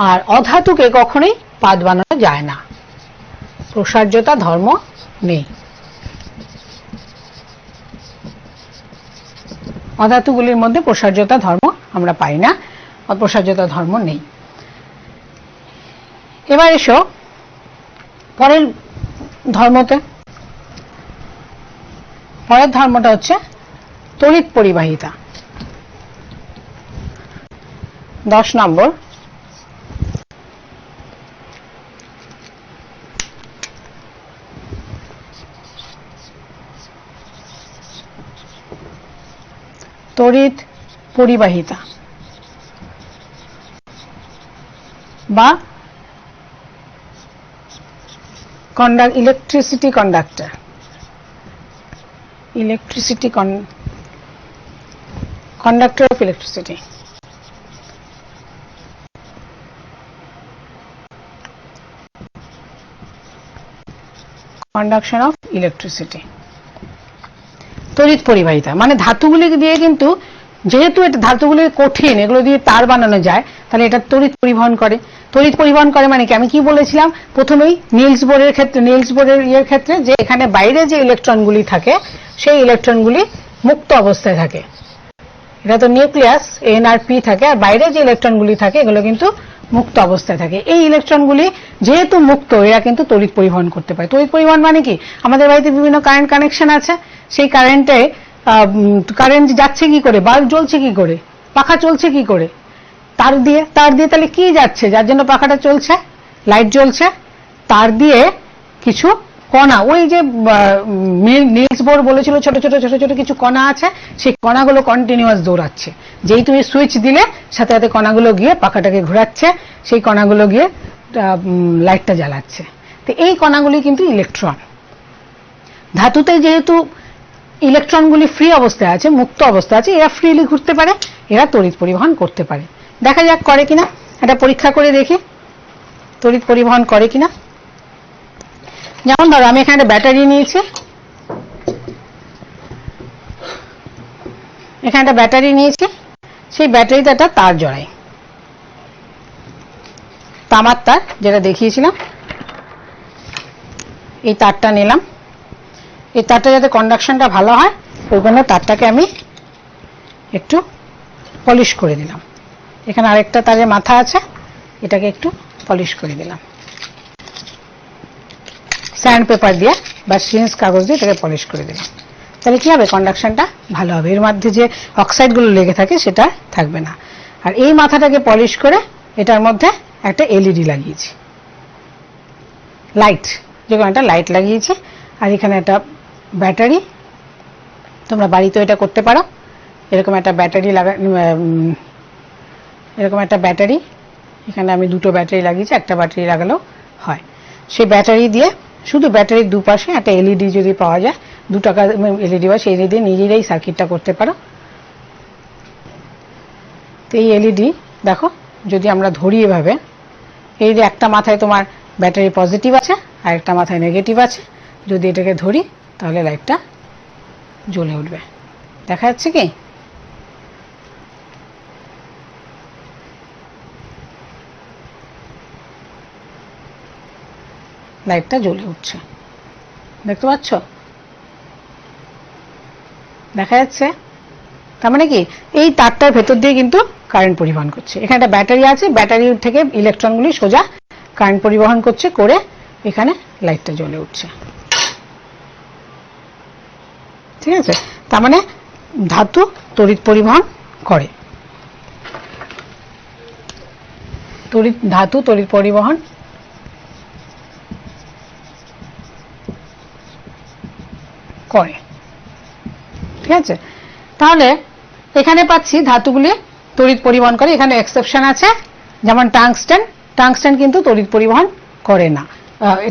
আর অধাতুকে কখনোই পাত বানানো যায় না, প্রসার্যতা ধর্ম নেই। অধাতুগুলির মধ্যে প্রসার্যতা ধর্ম আমরা পাই না, প্রসার্যতা ধর্ম নেই। এবার এসো পরের ধর্মতে। পরের ধর্মটা হচ্ছে তড়িৎ পরিবাহিতা। 10 নম্বর, তড়িৎ পরিবাহিতা বা electricity conductor. Electricity conductor of electricity. Conduction of electricity, তড়িৎ পরিবাহিতা। মানে ধাতুগুলি দিয়ে কিন্তু, যেহেতু এটা ধাতুগুলি কঠিন, এগুলো দিয়ে তার বানানো যায়, তাহলে এটা তড়িৎ পরিবহন করে। তড়িৎ পরিবহন করে মানে কি? আমি কি বলেছিলাম প্রথমেই, নিলস বোরের ক্ষেত্রে, নিলস বোরের ক্ষেত্রে, যে এখানে বাইরে যে ইলেকট্রনগুলি থাকে, সেই ইলেকট্রনগুলি মুক্ত অবস্থায় থাকে। এটা তো নিউক্লিয়াস, এন আর পি থাকে, আর বাইরে যে ইলেকট্রনগুলি থাকে এগুলো কিন্তু মুক্ত অবস্থায় থাকে। এই ইলেকট্রনগুলি যেহেতু মুক্ত, এরা কিন্তু তড়িৎ পরিবহন করতে পারে। তড়িৎ পরিবহন মানে কি? আমাদের বাড়িতে বিভিন্ন কারেন্ট কানেকশন আছে, সেই কারেন্টে কারেন্ট যাচ্ছে কি করে? বাল্ব জ্বলছে কি করে? পাখা চলছে কি করে? তার দিয়ে। তার দিয়ে তাহলে কি যাচ্ছে, যার জন্য পাখাটা চলছে, লাইট জ্বলছে? তার দিয়ে কিছু কণা, ওই যে নিলস বোর বলেছিল ছোট ছোট ছোট ছোট কিছু কণা আছে, সেই কণাগুলো কন্টিনিউয়াস দৌড়াচ্ছে। যেই তুমি সুইচ দিলে সাথে সাথে কণাগুলো গিয়ে পাখাটাকে ঘোরাচ্ছে, সেই কণাগুলো গিয়ে লাইটটা জ্বালাচ্ছে। তো এই কণাগুলি কিন্তু ইলেকট্রন। ধাতুতে যেহেতু ইলেকট্রনগুলি ফ্রি অবস্থায় আছে, মুক্ত অবস্থায় আছে, এরা ফ্রিলি ঘুরতে পারে, এরা তড়িৎ পরিবহন করতে পারে। দেখা যাক করে কিনা, এটা পরীক্ষা করে দেখি তড়িৎ পরিবহন করে কিনা। যেমন ধরো আমি এখানে একটা ব্যাটারি নিয়েছি, এখানে একটা ব্যাটারি নিয়েছি, সেই ব্যাটারিতে একটা তার জড়াই, তামার তার, যেটা দেখিয়েছিলাম। এই তারটা নিলাম, এই তারটা যাতে কন্ডাকশনটা ভালো হয় ওই জন্য তারটাকে আমি একটু পলিশ করে দিলাম। এখানে আরেকটা তারের মাথা আছে, এটাকে একটু পলিশ করে দিলাম স্যান্ড পেপার দিয়ে বা সিরিঞ্জ কাগজ দিয়ে এটাকে পলিশ করে দিলাম। তাহলে কি হবে? কন্ডাকশনটা ভালো হবে, এর মধ্যে যে অক্সাইডগুলো লেগে থাকে সেটা থাকবে না। আর এই মাথাটাকে পলিশ করে এটার মধ্যে একটা এলইডি লাগিয়েছি, লাইট, যে কোনো একটা লাইট লাগিয়েছি। আর এখানে একটা ব্যাটারি, তোমরা বাড়িতেও এটা করতে পারো। এরকম একটা ব্যাটারি এরকম একটা ব্যাটারি, এখানে আমি দুটো ব্যাটারি লাগিয়েছি, একটা ব্যাটারি লাগালেও হয়। সেই ব্যাটারি দিয়ে, শুধু ব্যাটারির দুপাশে একটা এলইডি যদি পাওয়া যায়, 2 টাকা এলইডি, বা সেই এলইডি নিজেরাই সার্কিটটা করতে পারো। তো এই এলইডি দেখো, যদি আমরা ধরি এভাবে, এই যে একটা মাথায় তোমার ব্যাটারি পজিটিভ আছে আর একটা মাথায় নেগেটিভ আছে, যদি এটাকে ধরি তাহলে লাইটটা জ্বলে উঠবে। দেখা যাচ্ছে কি? লাইটটা জ্বলে উঠছে, দেখতে পাচ্ছ? দেখা যাচ্ছে? তার মানে কি, এই তারটার ভেতর দিয়ে কিন্তু কারেন্ট পরিবহন করছে। এখানে একটা ব্যাটারি আছে, ব্যাটারি থেকে ইলেকট্রনগুলি সোজা কারেন্ট পরিবহন করছে, করে এখানে লাইটটা জ্বলে উঠছে। ঠিক আছে? তার মানে ধাতু তড়িৎ পরিবহন করে। ধাতু তড়িৎ পরিবহন করে। ঠিক আছে, তাহলে এখানে পাচ্ছি ধাতুগুলি তড়িৎ পরিবহন করে। এখানে এক্সেপশন আছে, যেমন টাংস্টেন। টাংস্টেন কিন্তু তড়িৎ পরিবহন করে না।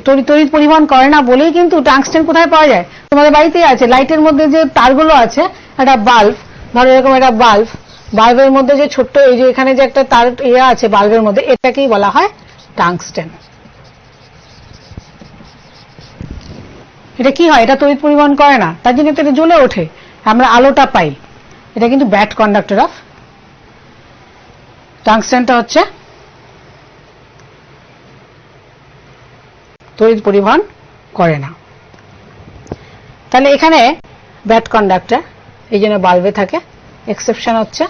তড়িৎ পরিবহন করে না বলেই কিন্তু টাংস্টেন কোথায় পাওয়া যায়? তোমাদের বাড়িতেই আছে। লাইটের মধ্যে যে তারগুলো আছে, একটা বাল্ব, ধরো এরকম একটা বাল্ব, বাল্বের মধ্যে যে ছোট্ট এই যে এখানে যে একটা তার আছে বাল্বের মধ্যে, এটাকেই বলা হয় টাংস্টেন। এটা কি হয়? এটা তড়িৎ পরিবহন করে না, তার জন্য এটা জ্বলে ওঠে, আমরা আলোটা পাই। এটা কিন্তু ব্যাড কন্ডাক্টর অফ টাংস্টেনটা হচ্ছে তড়িৎ পরিবহন করে না। তাহলে এখানে ব্যাড কন্ডাক্টর, এই জন্য বাল্বে থাকে। এক্সেপশন হচ্ছে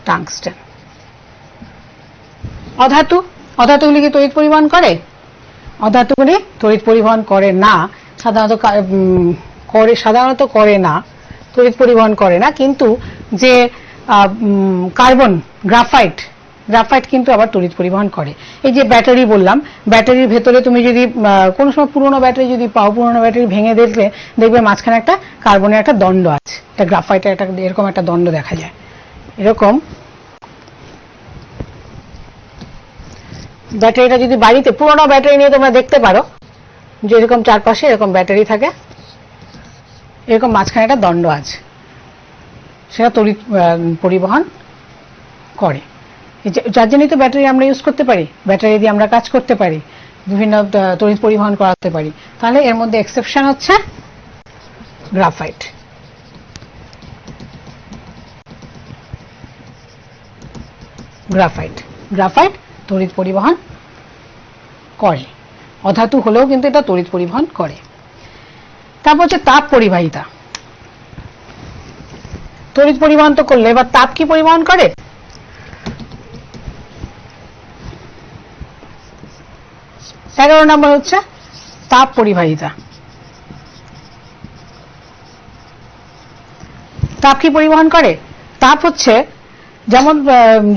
টাংস্টেন। অধাতু, অধাতুগুলি কি তড়িৎ পরিবহন করে? অধাতুগুলি তড়িৎ পরিবহন করে না, সাধারণত করে না, তড়িৎ পরিবহন করে না। কিন্তু যে কার্বন, গ্রাফাইট কিন্তু আবার তড়িৎ পরিবহন করে। এই যে ব্যাটারি বললাম, ব্যাটারির ভেতরে তুমি যদি কোনো সময় পুরোনো ব্যাটারি যদি পাও, পুরোনো ব্যাটারি ভেঙে দেখবে মাঝখানে একটা কার্বনের একটা দণ্ড আছে। এটা গ্রাফাইটের একটা এরকম একটা দণ্ড দেখা যায়। এরকম ব্যাটারিটা যদি বাড়িতে, পুরোনো ব্যাটারি নিয়ে তোমরা দেখতে পারো যে এরকম চারপাশে এরকম ব্যাটারি থাকে, এরকম মাঝখানে একটা দণ্ড আছে, সেটা তড়িৎ পরিবহন করে। যার জন্যই তো ব্যাটারি আমরা ইউজ করতে পারি, ব্যাটারি দিয়ে আমরা কাজ করতে পারি, বিভিন্ন তড়িৎ পরিবহন করাতে পারি। তাহলে এর মধ্যে এক্সেপশন হচ্ছে গ্রাফাইট। গ্রাফাইট তড়িৎ পরিবহন করে, অধাতু হলেও কিন্তু এটা তড়িৎ পরিবহন করে। তারপর হচ্ছে তাপ পরিবাহিতা। তড়িৎ পরিবহন তো করলে, এবার তাপ কি পরিবহন করে? 11 নম্বর হচ্ছে তাপ পরিবাহিতা। তাপ কি পরিবহন করে? তাপ হচ্ছে যেমন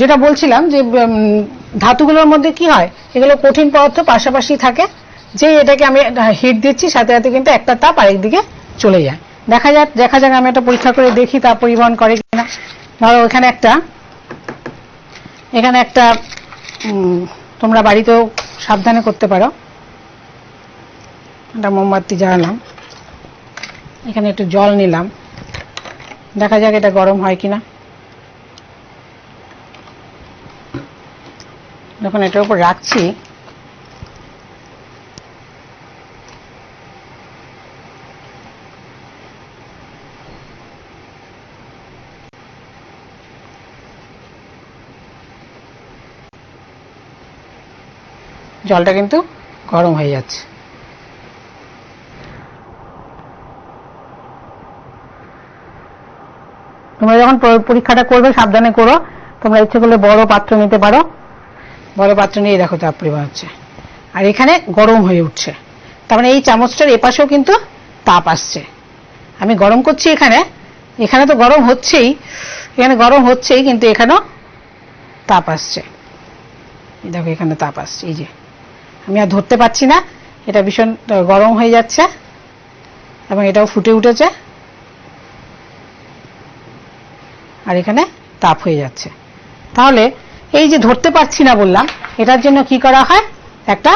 যেটা বলছিলাম যে ধাতুগুলোর মধ্যে কি হয়, এগুলো কঠিন পদার্থ পাশাপাশি থাকে, যে এটাকে আমি হিট দিচ্ছি সাথে সাথে কিন্তু একটা তাপ আরেকদিকে চলে যায়। দেখা যাক আমি একটা পরীক্ষা করে দেখি তাপ পরিবহন করে কিনা। ধরো এখানে একটা তোমরা বাড়িতেও সাবধানে করতে পারো। একটা মোমবাতি জ্বালালাম, এখানে একটু জল নিলাম, দেখা যাক এটা গরম হয় কিনা। যখন এটার উপর রাখছি, জলটা কিন্তু গরম হয়ে যাচ্ছে। তোমরা যখন পরীক্ষাটা করবে সাবধানে করো। তোমরা ইচ্ছে করলে বড় পাত্র নিতে পারো, বড় পাত্র নিয়ে দেখো তাপ পরিবহন হচ্ছে, আর এখানে গরম হয়ে উঠছে। তার মানে এই চামচটার এপাশেও কিন্তু তাপ আসছে। আমি গরম করছি এখানে তো গরম হচ্ছেই, এখানে গরম হচ্ছেই, কিন্তু এখানেও তাপ আসছে। দেখো এখানে তাপ আসছে, এই যে আমি আর ধরতে পারছি না, এটা ভীষণ গরম হয়ে যাচ্ছে এবং এটাও ফুটে উঠেছে, আর এখানে তাপ হয়ে যাচ্ছে। তাহলে এই যে ধরতে পারছি না বললাম, এটার জন্য কি করা হয়? একটা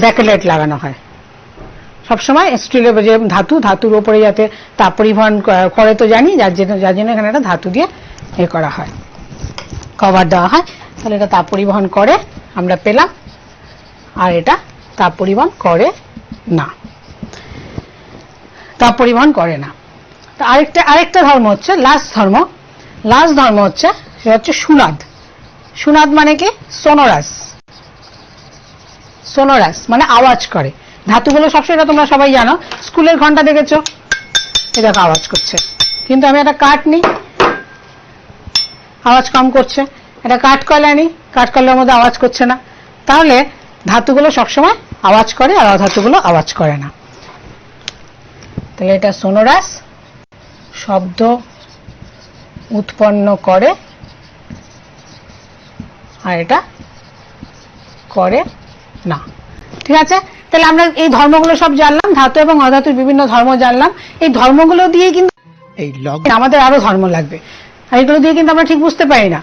ব্যাকলাইট লাগানো হয় সবসময়। স্টিলের যে ধাতুর ওপরে যাতে তাপ পরিবহন করে তো জানি, যার জন্য এখানে একটা ধাতু দিয়ে এ করা হয়, কভার দেওয়া হয়। তাহলে এটা তাপ পরিবহন করে আমরা পেলাম, আর এটা তাপ পরিবহন করে না, তাপ পরিবহন করে না। তো আরেকটা ধর্ম হচ্ছে লাস্ট ধর্ম হচ্ছে, সেটা হচ্ছে সুনাদ। সুনাদ মানে কি? সোনোরাস মানে আওয়াজ করে। ধাতুগুলো সবসময়, তোমরা সবাই জানো, স্কুলের ঘন্টা দেখেছো, এটা আওয়াজ করছে। কিন্তু আমি একটা কাঠ নিই, আওয়াজ কম করছে। একটা কাঠ কয়লা নিই, কাঠ কয়লার মধ্যে আওয়াজ করছে না। তাহলে ধাতুগুলো সবসময় আওয়াজ করে, আর অধাতুগুলো আওয়াজ করে না। তাহলে এটা সোনোরাস, শব্দ উৎপন্ন করে আর এটা করে না। ঠিক আছে, তাহলে আমরা এই ধর্মগুলো সব জানলাম, ধাতু এবং অধাতুর বিভিন্ন ধর্ম জানলাম। এই ধর্মগুলো দিয়ে কিন্তু এই লগ আমাদের আরো ধর্ম লাগবে, আর এগুলো দিয়ে কিন্তু আমরা ঠিক বুঝতে পারি না।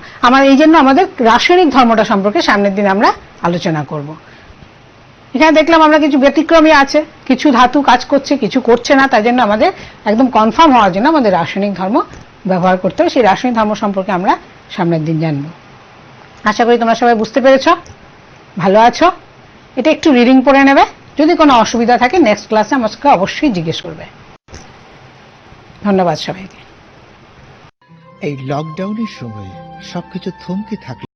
এই জন্য আমাদের রাসায়নিক ধর্মটা সম্পর্কে সামনের দিন আমরা আলোচনা করব। এখানে দেখলাম আমরা কিছু ব্যতিক্রমী আছে, কিছু ধাতু কাজ করছে, কিছু করছে না। তাই জন্য আমাদের একদম কনফার্ম হওয়ার জন্য আমাদের রাসায়নিক ধর্ম ব্যবহার করতে হবে। সেই রাসায়নিক ধর্ম সম্পর্কে আমরা সামনের দিন জানবো। আশা করি তোমরা সবাই বুঝতে পেরেছো, ভালো আছো। এটা একটু রিডিং পড়ে নেবে, যদি কোনো অসুবিধা থাকে নেক্সট ক্লাসে আমাকে অবশ্যই জিজ্ঞেস করবে। ধন্যবাদ সবাইকে। এই লকডাউনের সময় সবকিছু থমকে থাকলে